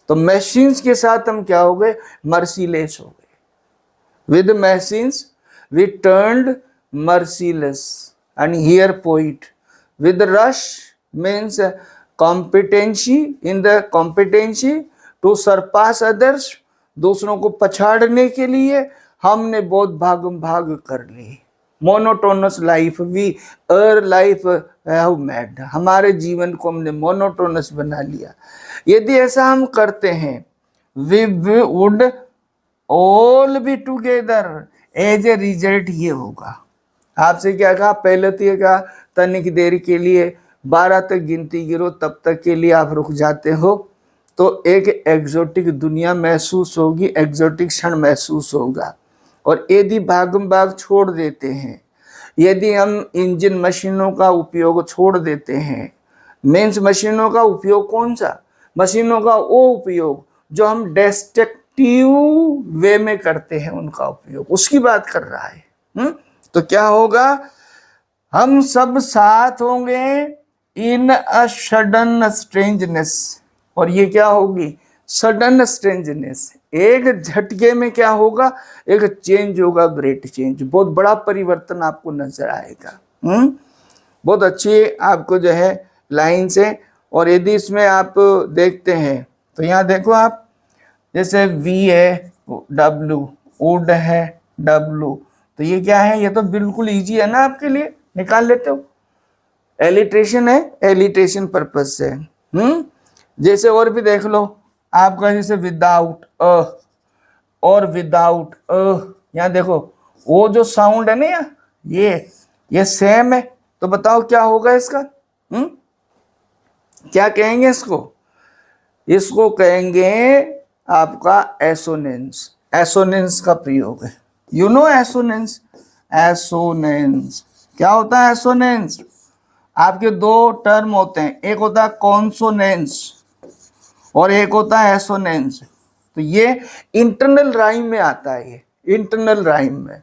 तो मशीन्स के साथ हम क्या हो गए? मर्सीलेस हो गए। With machines we turned merciless. And here poet with rush means competency, in the competency to surpass others, दूसरों को पछाड़ने के लिए हमने बहुत भागम भाग कर ली। Monotonous life, we our life have made, हमारे जीवन को हमने मोनोटोनस बना लिया। यदि ऐसा हम करते हैं, we would all be together, as a result ये होगा। आपसे क्या कहा? पहले तो ये कहा तनिक देर के लिए 12 तक गिनती गिरो, तब तक के लिए आप रुक जाते हो, तो एक एक्सोटिक दुनिया महसूस होगी, एक्सोटिक क्षण महसूस होगा। और यदि भागम भाग छोड़ देते हैं, यदि हम इंजन मशीनों का उपयोग छोड़ देते हैं, मीन्स मशीनों का उपयोग कौन सा? मशीनों का वो उपयोग जो हम डिस्ट्रक्टिव वे में करते हैं, उनका उपयोग, उसकी बात कर रहा है। तो क्या होगा? हम सब साथ होंगे इन अ सडन स्ट्रेंजनेस। और ये क्या होगी? सडन स्ट्रेंजनेस, एक झटके में क्या होगा? एक चेंज होगा, ग्रेट चेंज, बहुत बड़ा परिवर्तन आपको नजर आएगा। बहुत अच्छी आपको जो है लाइन्स है। और यदि इसमें आप देखते हैं तो यहाँ देखो आप, जैसे वी है W, वुड है W, तो ये क्या है? ये तो बिल्कुल इजी है ना आपके लिए, निकाल लेते हो। एलिट्रेशन है, एलिट्रेशन पर्पज से। जैसे और भी देख लो आपका, जैसे विदाउट अ और विदाउट अ, यहाँ देखो वो जो साउंड है ना, ये सेम है, तो बताओ क्या होगा इसका? क्या कहेंगे इसको? इसको कहेंगे आपका एसोनेंस। एसोनेंस का प्रयोग है, यू नो एसोनेंस। एसोनेंस क्या होता है? एसोनेंस आपके दो टर्म होते हैं, एक होता है कॉन्सोनेंस और एक होता है एसोनेंस। तो ये इंटरनल राइम में आता है, ये इंटरनल राइम में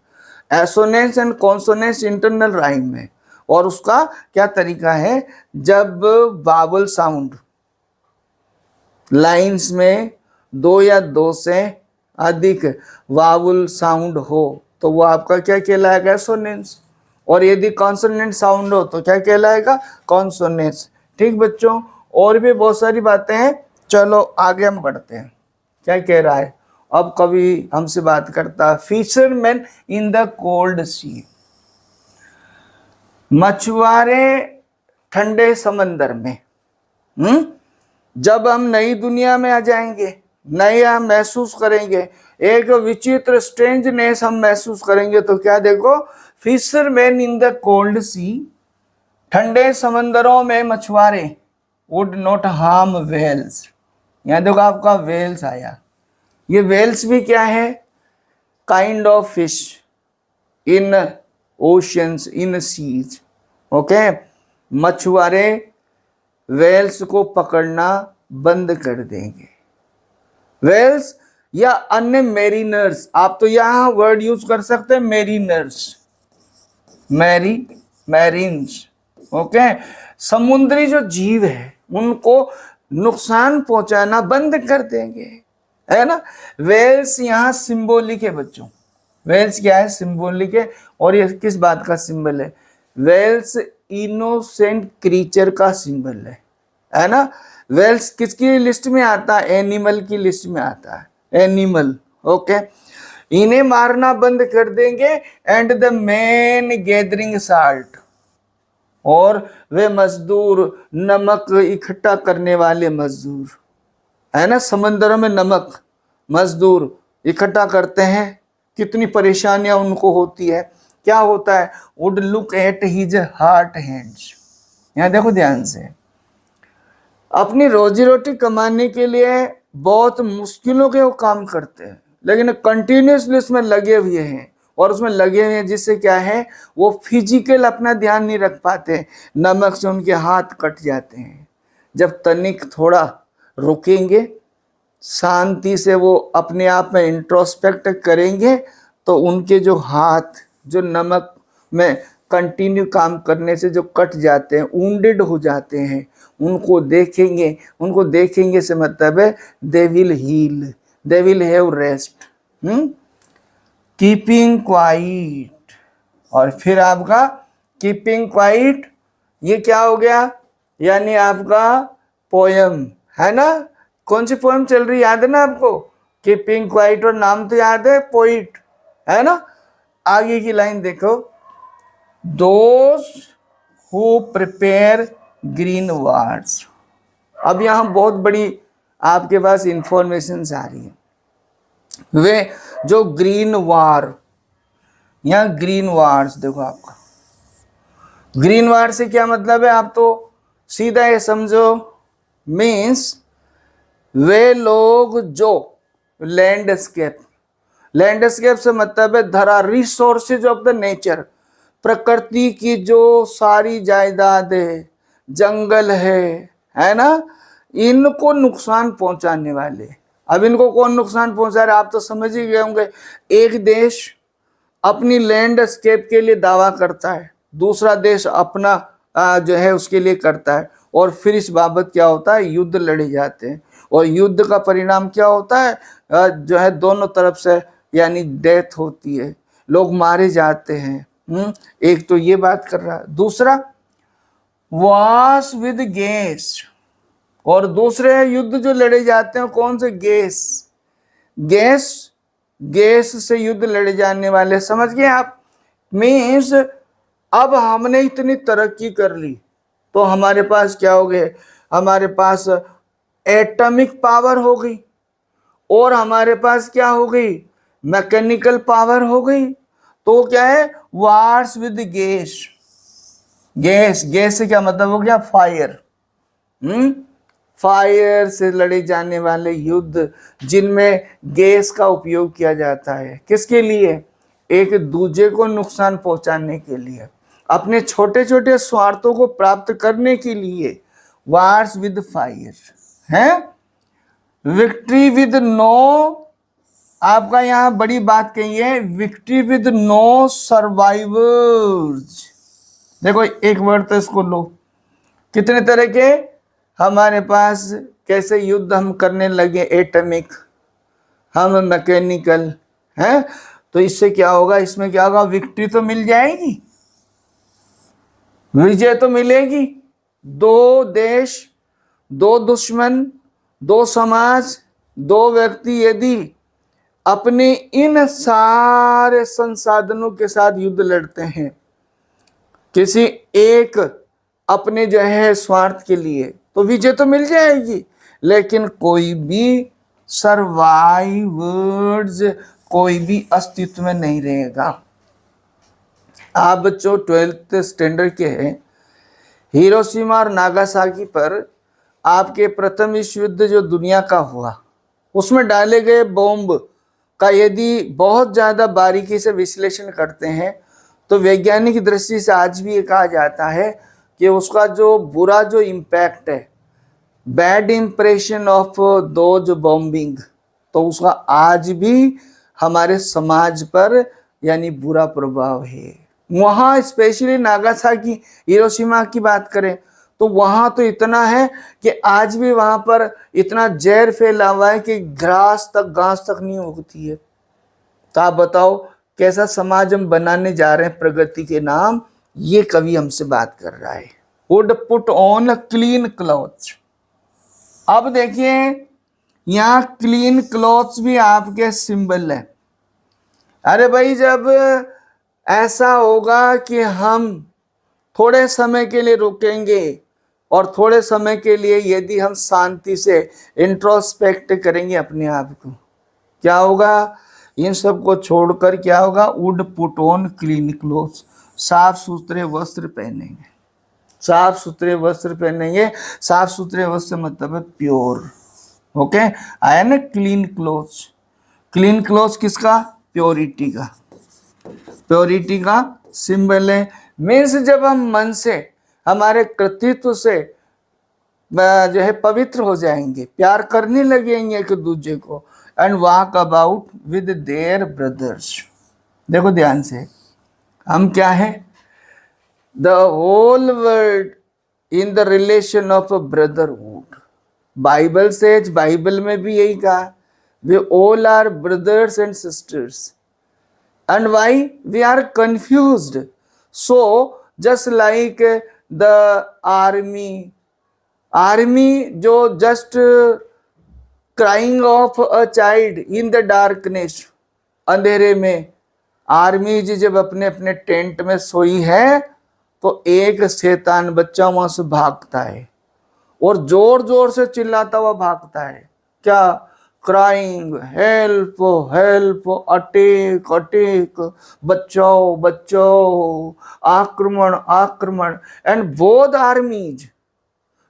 assonance and consonance internal rhyme में। और उसका क्या तरीका है, जब वावल साउंड लाइंस में दो या दो से अधिक वावल साउंड हो तो वो आपका क्या कहलाएगा, एसोनेंस। और यदि कॉन्सोनेंट साउंड हो तो क्या कहलाएगा, कॉन्सोनेंस। ठीक बच्चों, और भी बहुत सारी बातें हैं, चलो आगे हम बढ़ते हैं। क्या कह रहा है, अब कभी हमसे बात करता, फिशरमैन इन द कोल्ड सी, मछुआरे ठंडे समंदर में। जब हम नई दुनिया में आ जाएंगे, नया महसूस करेंगे, एक विचित्र स्ट्रेंजनेस हम महसूस करेंगे, तो क्या देखो, फिशरमैन इन द कोल्ड सी, ठंडे समंदरों में मछुआरे, वुड नॉट हार्म वेल्स। यहाँ देखो आपका वेल्स आया, ये वेल्स भी क्या है, kind of fish in oceans in seas. Okay, मछुआरे वेल्स को पकड़ना बंद कर देंगे। वेल्स या अन्य मेरीनर्स, आप तो यहां वर्ड यूज कर सकते हैं मेरीनर्स, मैरीन्स। ओके, समुद्री जो जीव है उनको नुकसान पहुंचाना बंद कर देंगे, है ना। वेल्स यहाँ सिंबॉलिक है बच्चों, वेल्स क्या है, सिंबॉलिक है। और ये किस बात का सिंबल है, वेल्स इनोसेंट क्रीचर का सिंबल है ना। वेल्स किसकी लिस्ट में आता है, एनिमल की लिस्ट में आता है, एनिमल। ओके, इन्हें मारना बंद कर देंगे। And the main gathering salt, और वे मजदूर, नमक इकट्ठा करने वाले मजदूर, है ना, समंदरों में नमक मजदूर इकट्ठा करते हैं, कितनी परेशानियां उनको होती है। क्या होता है, would look at his heart hands. यहाँ देखो ध्यान से, अपनी रोजी रोटी कमाने के लिए बहुत मुश्किलों के वो काम करते हैं, लेकिन कंटिन्यूसली उसमें लगे हुए हैं। और उसमें लगे हुए हैं जिससे क्या है, वो फिजिकल अपना ध्यान नहीं रख पाते, नमक से उनके हाथ कट जाते हैं। जब तनिक थोड़ा रुकेंगे, शांति से वो अपने आप में इंट्रोस्पेक्ट करेंगे, तो उनके जो हाथ जो नमक में कंटिन्यू काम करने से जो कट जाते हैं, वुंडेड हो जाते हैं, उनको देखेंगे से मतलब है they will heal, they will have rest. Keeping quiet, और फिर आपका कीपिंग क्वाइट, ये क्या हो गया, यानी आपका पोयम, है ना। कौन सी पोयम चल रही याद है ना आपको, कीपिंग क्वाइट, और नाम तो याद है, पोइट, है ना। आगे की लाइन देखो, those who prepare green wars. अब यहां बहुत बड़ी आपके पास इंफॉर्मेशन आ रही है, वे जो ग्रीन वार, यहां ग्रीन वार्स देखो, आपका ग्रीन वार से क्या मतलब है, आप तो सीधा ये समझो, मीन्स वे लोग जो लैंडस्केप से मतलब है धरा, रिसोर्सेज ऑफ द नेचर, प्रकृति की जो सारी जायदाद है, जंगल है ना, इनको नुकसान पहुंचाने वाले। अब इनको कौन नुकसान पहुंचा रहा है, आप तो समझ ही गए होंगे। एक देश अपनी लैंडस्केप के लिए दावा करता है, दूसरा देश अपना जो है उसके लिए करता है, और फिर इस बाबत क्या होता है, युद्ध लड़े जाते हैं। और युद्ध का परिणाम क्या होता है, जो है दोनों तरफ से यानी डेथ होती है, लोग मारे जाते हैं। एक तो ये बात कर रहा है, दूसरा वॉर्स विद गैस, और दूसरे युद्ध जो लड़े जाते हैं कौन से, गैस से युद्ध लड़े जाने वाले, समझ गए आप। मीन्स अब हमने इतनी तरक्की कर ली तो हमारे पास क्या हो गए, हमारे पास एटॉमिक पावर हो गई, और हमारे पास क्या हो गई, मैकेनिकल पावर हो गई। तो क्या है, वार्स विद गैस से क्या मतलब हो गया, फायर। फायर से लड़े जाने वाले युद्ध जिनमें गैस का उपयोग किया जाता है, किसके लिए, एक दूसरे को नुकसान पहुंचाने के लिए, अपने छोटे छोटे स्वार्थों को प्राप्त करने के लिए, वार्स विद फायर है। विक्ट्री विद नो, आपका यहां बड़ी बात कही है, विक्ट्री विद नो सर्वाइवर्स। देखो एक वर्ड तो इसको लो, कितने तरह के हमारे पास कैसे युद्ध हम करने लगे, एटॉमिक, हम मैकेनिकल हैं, तो इससे क्या होगा, इसमें क्या होगा, विक्ट्री तो मिल जाएगी, विजय तो मिलेगी। दो देश, दो दुश्मन, दो समाज, दो व्यक्ति यदि अपने इन सारे संसाधनों के साथ युद्ध लड़ते हैं, किसी एक अपने जो है स्वार्थ के लिए, तो विजय तो मिल जाएगी, लेकिन कोई भी सर्वाइवर्स, कोई भी अस्तित्व में नहीं रहेगा। आप बच्चों 12th स्टैंडर्ड के हैं, हिरोशिमा और नागासाकी पर आपके प्रथम विश्व युद्ध जो दुनिया का हुआ, उसमें डाले गए बॉम्ब का यदि बहुत ज़्यादा बारीकी से विश्लेषण करते हैं तो वैज्ञानिक दृष्टि से आज भी ये कहा जाता है कि उसका जो बुरा जो इम्पैक्ट है, bad impression of those bombing, तो उसका आज भी हमारे समाज पर यानी बुरा प्रभाव है। वहाँ स्पेशली नागासाकी, हिरोशिमा की बात करें तो वहाँ तो इतना है कि आज भी वहाँ पर इतना जहर फैला हुआ है कि घास तक नहीं उगती है। तो आप बताओ कैसा समाज हम बनाने जा रहे हैं प्रगति के नाम, ये कवि हमसे बात कर रहा है। Would put on clean clothes. अब देखिए यहाँ क्लीन क्लॉथ्स भी आपके सिंबल है। अरे भाई जब ऐसा होगा कि हम थोड़े समय के लिए रुकेंगे और थोड़े समय के लिए यदि हम शांति से इंट्रोस्पेक्ट करेंगे अपने आप को, क्या होगा, इन सब को छोड़कर क्या होगा, would put on clean clothes, साफ सुथरे वस्त्र पहनेंगे, साफ सुथरे वस्त्र पहनेंगे। साफ सुथरे वस्त्र मतलब है प्योर, ओके, आया ना क्लीन क्लोथ्स। क्लीन क्लोथ्स किसका, प्योरिटी का, प्योरिटी का सिंबल है। मीन्स जब हम मन से, हमारे कृतित्व से जो है पवित्र हो जाएंगे, प्यार करने लगेंगे एक दूसरे को, and walk about with their brothers. देखो ध्यान से, हम क्या है, the whole world in the relation of brotherhood. Bible says, Bible में भी यही कहा, we all are brothers and sisters, and why we are confused, so just like the army जो just crying of a child in the darkness, अंधेरे में आर्मी जी जब अपने अपने टेंट में सोई है तो एक शैतान बच्चा वहां से भागता है और जोर जोर से चिल्लाता हुआ भागता है, क्या, crying help help, attack attack, बचाओ बचाओ, आक्रमण आक्रमण। And both armies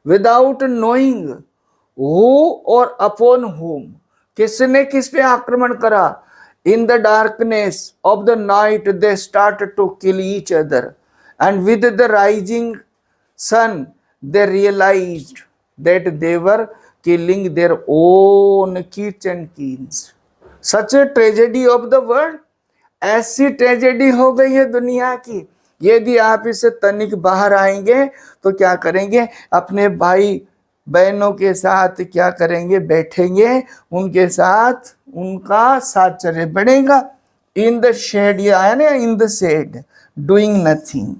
without knowing who or upon whom, किसने किस पे आक्रमण करा, in the darkness of the night they start to kill each other, and with the rising sun they realized that they were killing their own kids and kings. Such a tragedy of the world. ऐसी ट्रेजेडी हो गई है दुनिया की, यदि आप इससे तनिक बाहर आएंगे तो क्या करेंगे, अपने भाई बहनों के साथ क्या करेंगे, बैठेंगे, उनके साथ उनका साहचर्य बढ़ेगा। इन द शेड, ये आया ना, in the shade doing nothing,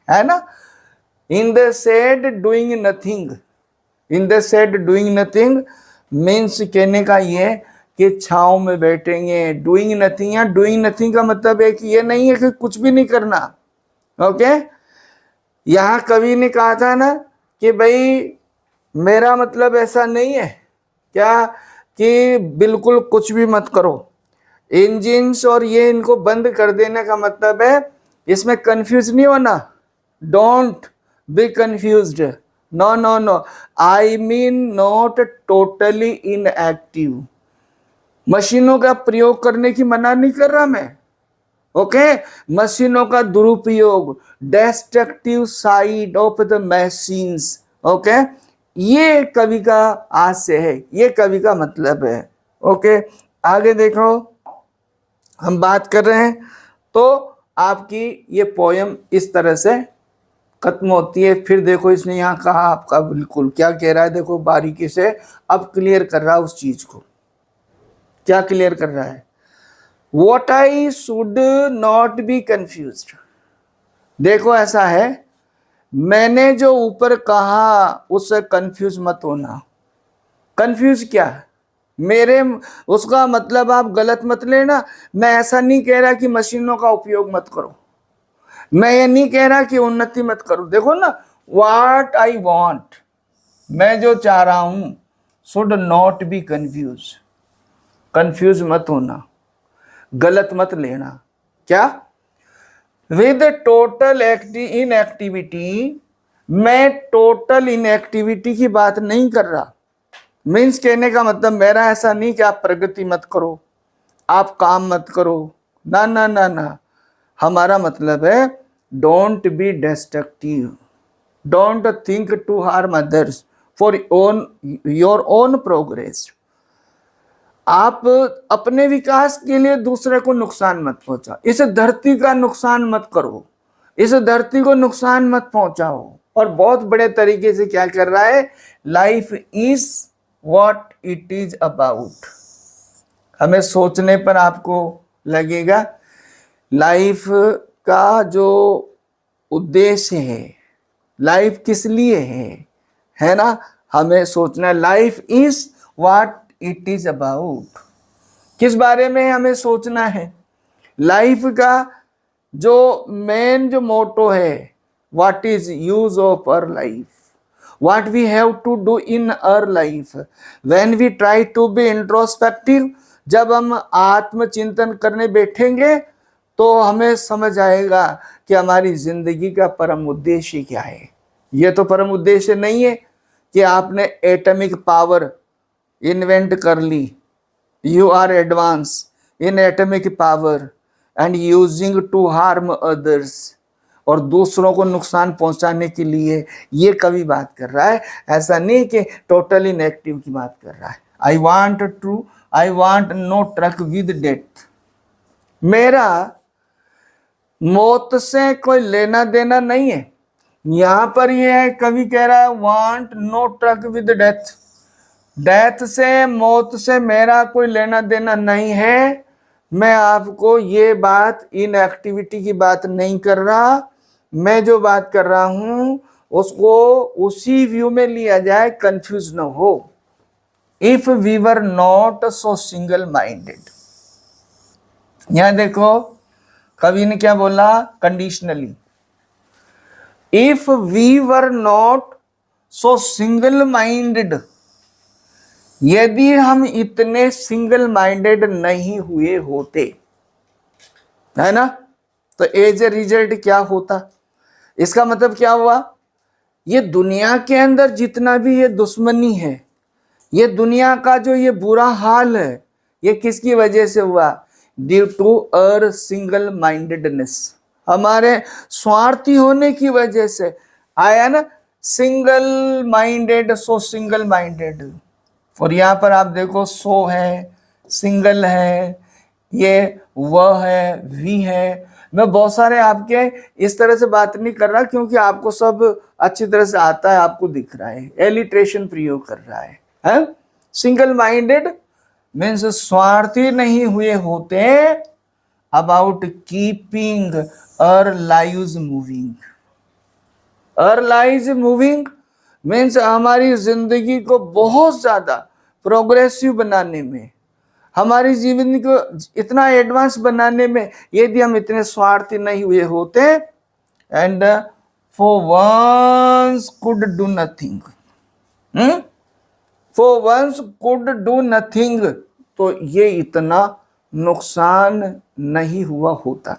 है ना, in the shade doing nothing, in the shade doing nothing means कहने का ये कि छांव में बैठेंगे। doing nothing, या doing nothing का मतलब है कि ये नहीं है कि कुछ भी नहीं करना, ओके। यहाँ कवि ने कहा था ना कि भाई मेरा मतलब ऐसा नहीं है क्या कि बिल्कुल कुछ भी मत करो, इंजिन्स और ये इनको बंद कर देने का मतलब है, इसमें कंफ्यूज नहीं होना, don't be confused, no no no, I mean not totally inactive। मशीनों का प्रयोग करने की मना नहीं कर रहा मैं, ओके, मशीनों का दुरुपयोग, destructive side of the machines, okay, ये कवि का आशय है, ये कवि का मतलब है। ओके, आगे देखो, हम बात कर रहे हैं तो आपकी ये पोयम इस तरह से खत्म होती है। फिर देखो इसने यहाँ कहा आपका बिल्कुल क्या कह रहा है, देखो बारीकी से अब क्लियर कर रहा है उस चीज को। क्या क्लियर कर रहा है? What I should not be confused। देखो ऐसा है, मैंने जो ऊपर कहा उससे कंफ्यूज मत होना। कंफ्यूज क्या है मेरे, उसका मतलब आप गलत मत लेना। मैं ऐसा नहीं कह रहा कि मशीनों का उपयोग मत करो, मैं ये नहीं कह रहा कि उन्नति मत करो। देखो ना, व्हाट आई वांट, मैं जो चाह रहा हूं, should not be confuse, confuse मत होना, गलत मत लेना। क्या? विद टोटल इनएक्टिविटी, मैं टोटल इनएक्टिविटी की बात नहीं कर रहा। मीन्स कहने का मतलब मेरा ऐसा नहीं कि आप प्रगति मत करो, आप काम मत करो, ना ना ना ना। हमारा मतलब है don't be destructive, don't think to harm others for your own progress. आप अपने विकास के लिए दूसरे को नुकसान मत पहुंचाओ, इस धरती का नुकसान मत करो, इस धरती को नुकसान मत पहुंचाओ। और बहुत बड़े तरीके से क्या कर रहा है, life is what it is about. हमें सोचने पर आपको लगेगा लाइफ का जो उद्देश्य है, लाइफ किस लिए है ना? हमें सोचना, life is what it is about. किस बारे में हमें सोचना है? लाइफ का जो मेन जो मोटो है, what is use of our life, what we have to do in our life. When we try to be introspective, जब हम आत्मचिंतन करने बैठेंगे तो हमें समझ आएगा कि हमारी जिंदगी का परम उद्देश्य क्या है। यह तो परम उद्देश्य नहीं है कि आपने एटॉमिक पावर इन्वेंट कर ली, you are advance in atomic power and using to harm others, और दूसरों को नुकसान पहुंचाने के लिए ये कवि बात कर रहा है। ऐसा नहीं कि टोटली नेगेटिव की बात कर रहा है। I want no truck with death, मेरा मौत से कोई लेना देना नहीं है। यहां पर यह है, कवि कह रहा है want no truck with death, death से, मौत से मेरा कोई लेना देना नहीं है। मैं आपको ये बात, इन एक्टिविटी की बात नहीं कर रहा। मैं जो बात कर रहा हूं उसको उसी व्यू में लिया जाए, कंफ्यूज न हो। If we were not so single minded, यहां देखो कवि ने क्या बोला, conditionally. If we were not so single minded, यदि हम इतने सिंगल माइंडेड नहीं हुए होते, है ना, तो एज ए रिजल्ट क्या होता? इसका मतलब क्या हुआ, ये दुनिया के अंदर जितना भी ये दुश्मनी है, ये दुनिया का जो ये बुरा हाल है, ये किसकी वजह से हुआ? Due to our single mindedness, हमारे स्वार्थी होने की वजह से आया ना। Single minded, so single minded. और यहाँ पर आप देखो, सो है, सिंगल है, ये वह है, वी है। मैं बहुत सारे आपके इस तरह से बात नहीं कर रहा क्योंकि आपको सब अच्छी तरह से आता है, आपको दिख रहा है, एलिट्रेशन प्रयोग कर रहा है? सिंगल माइंडेड मीन्स स्वार्थी नहीं हुए होते about keeping our lives moving. Our lives moving means हमारी जिंदगी को बहुत ज्यादा प्रोग्रेसिव बनाने में, हमारी जीवन को इतना एडवांस बनाने में, यदि हम इतने स्वार्थी नहीं हुए होते, and for once could do nothing, for once could do nothing, तो ये इतना नुकसान नहीं हुआ होता।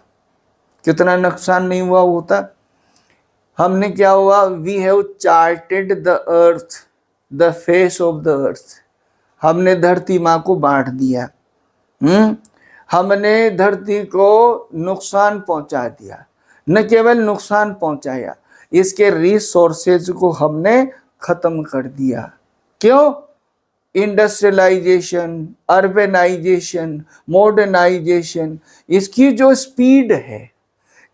कितना नुकसान नहीं हुआ होता? हमने क्या हुआ, we have charted the earth, the face of the earth, हमने धरती माँ को बांट दिया। हमने धरती को नुकसान पहुंचा दिया, न केवल नुकसान पहुंचाया, इसके रिसोर्सेज को हमने खत्म कर दिया। क्यों? इंडस्ट्रियलाइजेशन, अर्बनाइजेशन, मॉडर्नाइजेशन, इसकी जो स्पीड है,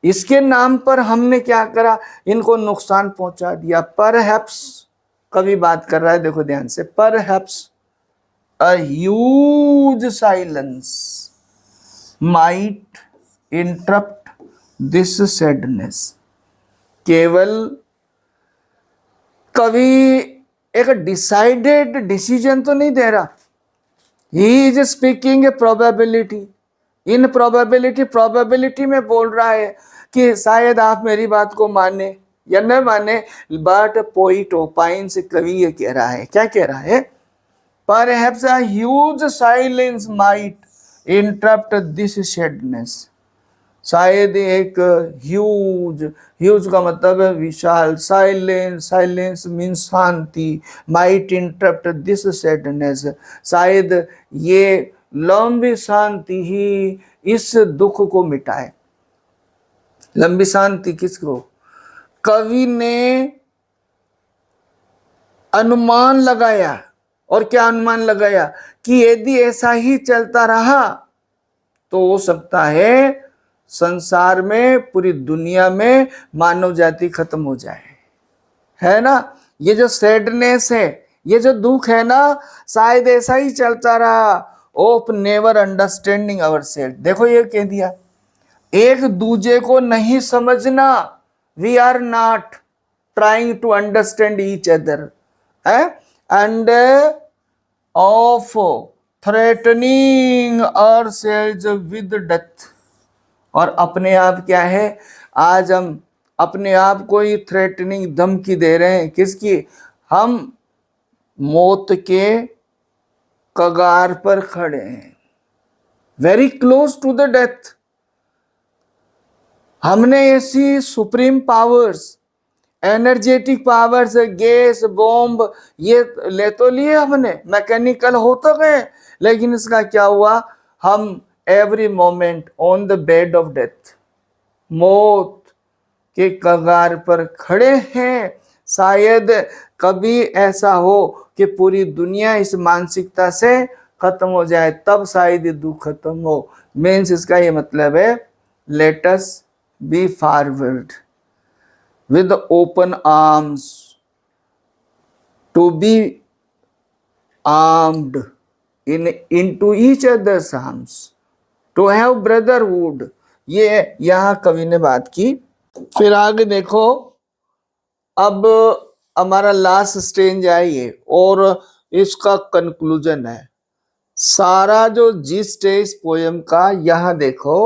इसके नाम पर हमने क्या करा, इनको नुकसान पहुंचा दिया। परहैप्स, कवि बात कर रहा है, देखो ध्यान से, perhaps a huge silence might interrupt this sadness. केवल कवि एक डिसाइडेड डिसीजन तो नहीं दे रहा, he is speaking A probability. In probability में बोल रहा है कि शायद आप मेरी बात को माने या न माने, बट पोइट ओपाइंस, कवि ये कह रहा है, क्या कह रहा है? Perhaps a huge silence might interrupt this sadness. शायद एक ह्यूज, ह्यूज का मतलब है विशाल, साइलेंस, साइलेंस मीन्स शांति, माइट इंटरप्ट दिस सैडनेस, शायद ये लंबी शांति ही इस दुख को मिटाए। लंबी शांति किसको? कवि ने अनुमान लगाया, और क्या अनुमान लगाया कि यदि ऐसा ही चलता रहा तो हो सकता है संसार में, पूरी दुनिया में मानव जाति खत्म हो जाए, है ना। ये जो सैडनेस है, ये जो दुख है ना, शायद ऐसा ही चलता रहा, of never understanding our self. देखो ये कह दिया, एक दूसरे को नहीं समझना, we are not trying to understand each other, and of threatening ourselves with death. और अपने आप क्या है, आज हम अपने आप को ही थ्रेटनिंग, धमकी दे रहे हैं। किसकी? हम मौत के कगार पर खड़े हैं, very close to the death. हमने ऐसी supreme powers, energetic powers, gas, bomb, ये ले तो लिए हमने, मैकेनिकल हो तो गए, लेकिन इसका क्या हुआ? हम every moment on the bed of death, मौत के कगार पर खड़े हैं। शायद कभी ऐसा हो कि पूरी दुनिया इस मानसिकता से खत्म हो जाए, तब शायद ये दुख खत्म हो। मीन्स इसका ये मतलब है, let us B forward with open arms to be armed into each other's arms to have brotherhood। ये यहाँ कवि ने बात की। फिर आगे देखो, अब हमारा लास्ट स्टेज है ये, और इसका कंक्लूजन है। सारा जो जिस्ट है इस पोयम का, यहाँ देखो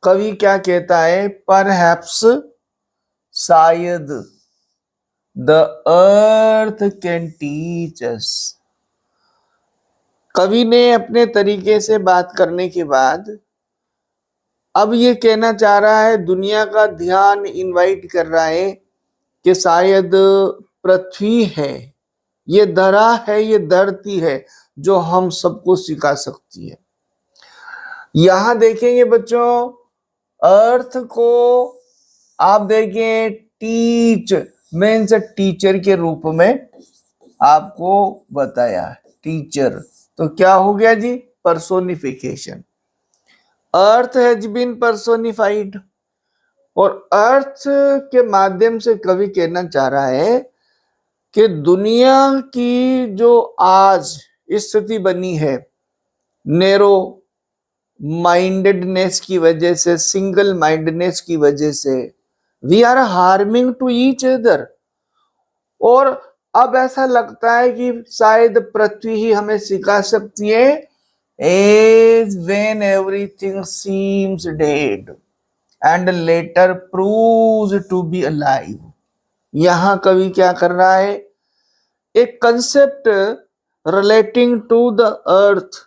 कवि क्या कहता है, परहैप्स, शायद, the earth can teach us. कवि ने अपने तरीके से बात करने के बाद अब ये कहना चाह रहा है, दुनिया का ध्यान इनवाइट कर रहा है कि शायद पृथ्वी है, ये धरा है, ये धरती है जो हम सबको सिखा सकती है। यहां देखेंगे बच्चों, अर्थ को आप देखें, टीच मीन्स टीचर के रूप में आपको बताया, टीचर, तो क्या हो गया जी? Personification. Earth has been personified, और अर्थ के माध्यम से कवि कहना चाह रहा है कि दुनिया की जो आज स्थिति बनी है, नैरो माइंडेडनेस की वजह से, सिंगल माइंडनेस की वजह से, we are harming to each other. और अब ऐसा लगता है कि शायद पृथ्वी ही हमें सिखा सकती है, as when everything seems dead and later proves to be alive. यहां कवि क्या कर रहा है, एक concept relating to the earth,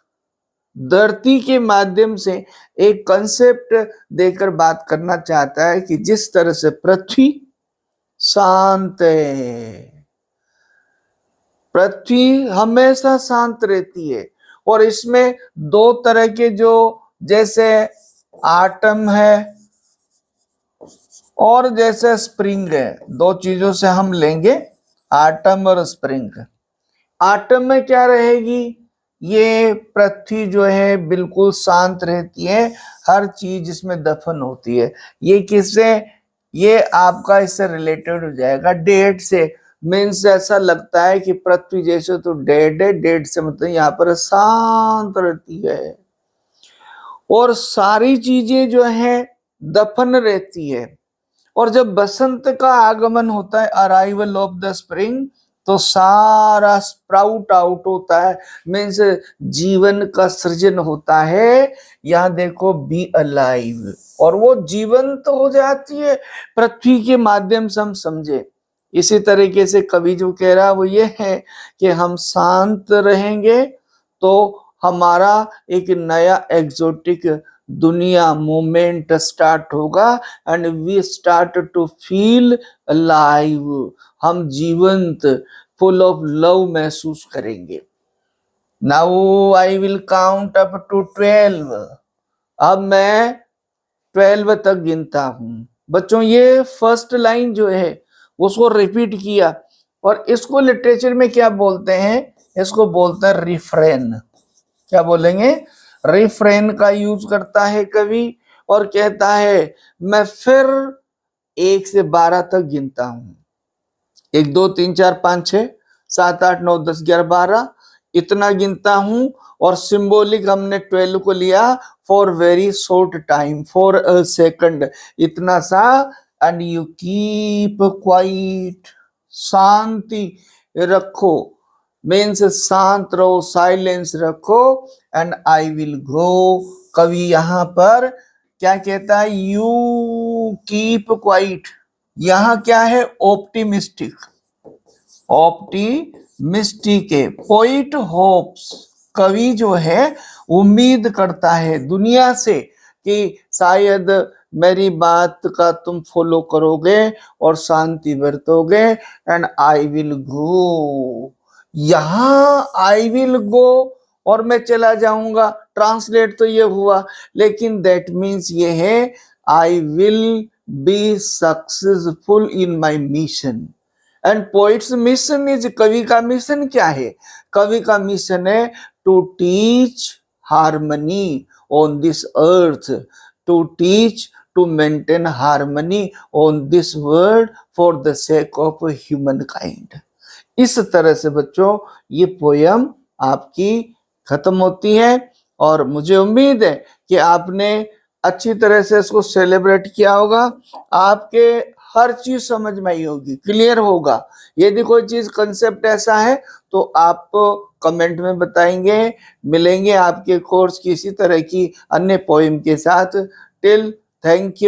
धरती के माध्यम से एक कंसेप्ट देकर बात करना चाहता है कि जिस तरह से पृथ्वी शांत है, पृथ्वी हमेशा शांत रहती है, और इसमें दो तरह के, जो जैसे आटम है और जैसे स्प्रिंग है, दो चीजों से हम लेंगे ऑटम और स्प्रिंग। ऑटम में क्या रहेगी, ये पृथ्वी जो है बिल्कुल शांत रहती है, हर चीज इसमें दफन होती है। ये किससे, ये आपका इससे रिलेटेड हो जाएगा डेड से। मीन्स ऐसा लगता है कि पृथ्वी जैसे तो डेड है, डेड से मतलब यहाँ पर शांत रहती है और सारी चीजें जो है दफन रहती है। और जब बसंत का आगमन होता है, अराइवल ऑफ द स्प्रिंग, तो सारा स्प्राउट आउट होता है, मीन्स जीवन का सृजन होता है। यहाँ देखो बी अलाइव, और वो जीवंत तो हो जाती है पृथ्वी के माध्यम से, हम समझे। इसी तरीके से कवि जो कह रहा है वो ये है कि हम शांत रहेंगे तो हमारा एक नया एग्जोटिक दुनिया मोमेंट स्टार्ट होगा, and we start to feel alive, हम जीवंत, फुल ऑफ लव महसूस करेंगे। Now I will count up to 12। अब मैं 12 तक गिनता हूं। बच्चों ये फर्स्ट लाइन जो है उसको रिपीट किया, और इसको लिटरेचर में क्या बोलते हैं, इसको बोलते हैं रिफ्रेन। क्या बोलेंगे, रिफ्रेन का यूज करता है कवि, और कहता है मैं फिर 1 से 12 तक गिनता हूं। 1 2 3 4 5 6 7 8 9 10 11 12 इतना गिनता हूं। और सिंबॉलिक हमने 12 को लिया for very short time, for a second, इतना सा। एंड यू कीप क्वाइट, शांति रखो, मीन्स शांत रहो, साइलेंस रखो। एंड आई विल गो, कवि यहां पर क्या कहता है, यू कीप क्वाइट, यहां क्या है, ऑप्टिमिस्टिक, ऑप्टिमिस्टिक है। पोइट होप्स, कवि जो है उम्मीद करता है दुनिया से कि शायद मेरी बात का तुम फॉलो करोगे और शांति बरतोगे। एंड आई विल गो, यहां आई विल गो और मैं चला जाऊंगा, ट्रांसलेट तो ये हुआ, लेकिन दैट मीन्स ये है I will be successful in my mission. And poet's mission is, कवि का मिशन क्या है, कवि का मिशन है to teach harmony on this earth, to teach, to maintain harmony on this world for the sake of human kind. इस तरह से बच्चों ये पोयम आपकी खत्म होती है, और मुझे उम्मीद है कि आपने अच्छी तरह से इसको सेलिब्रेट किया होगा, आपके हर चीज समझ में आई होगी, क्लियर होगा। यदि कोई चीज कंसेप्ट ऐसा है तो आप कमेंट में बताएंगे। मिलेंगे आपके कोर्स की इसी तरह की अन्य पोएम के साथ। Till, thank you.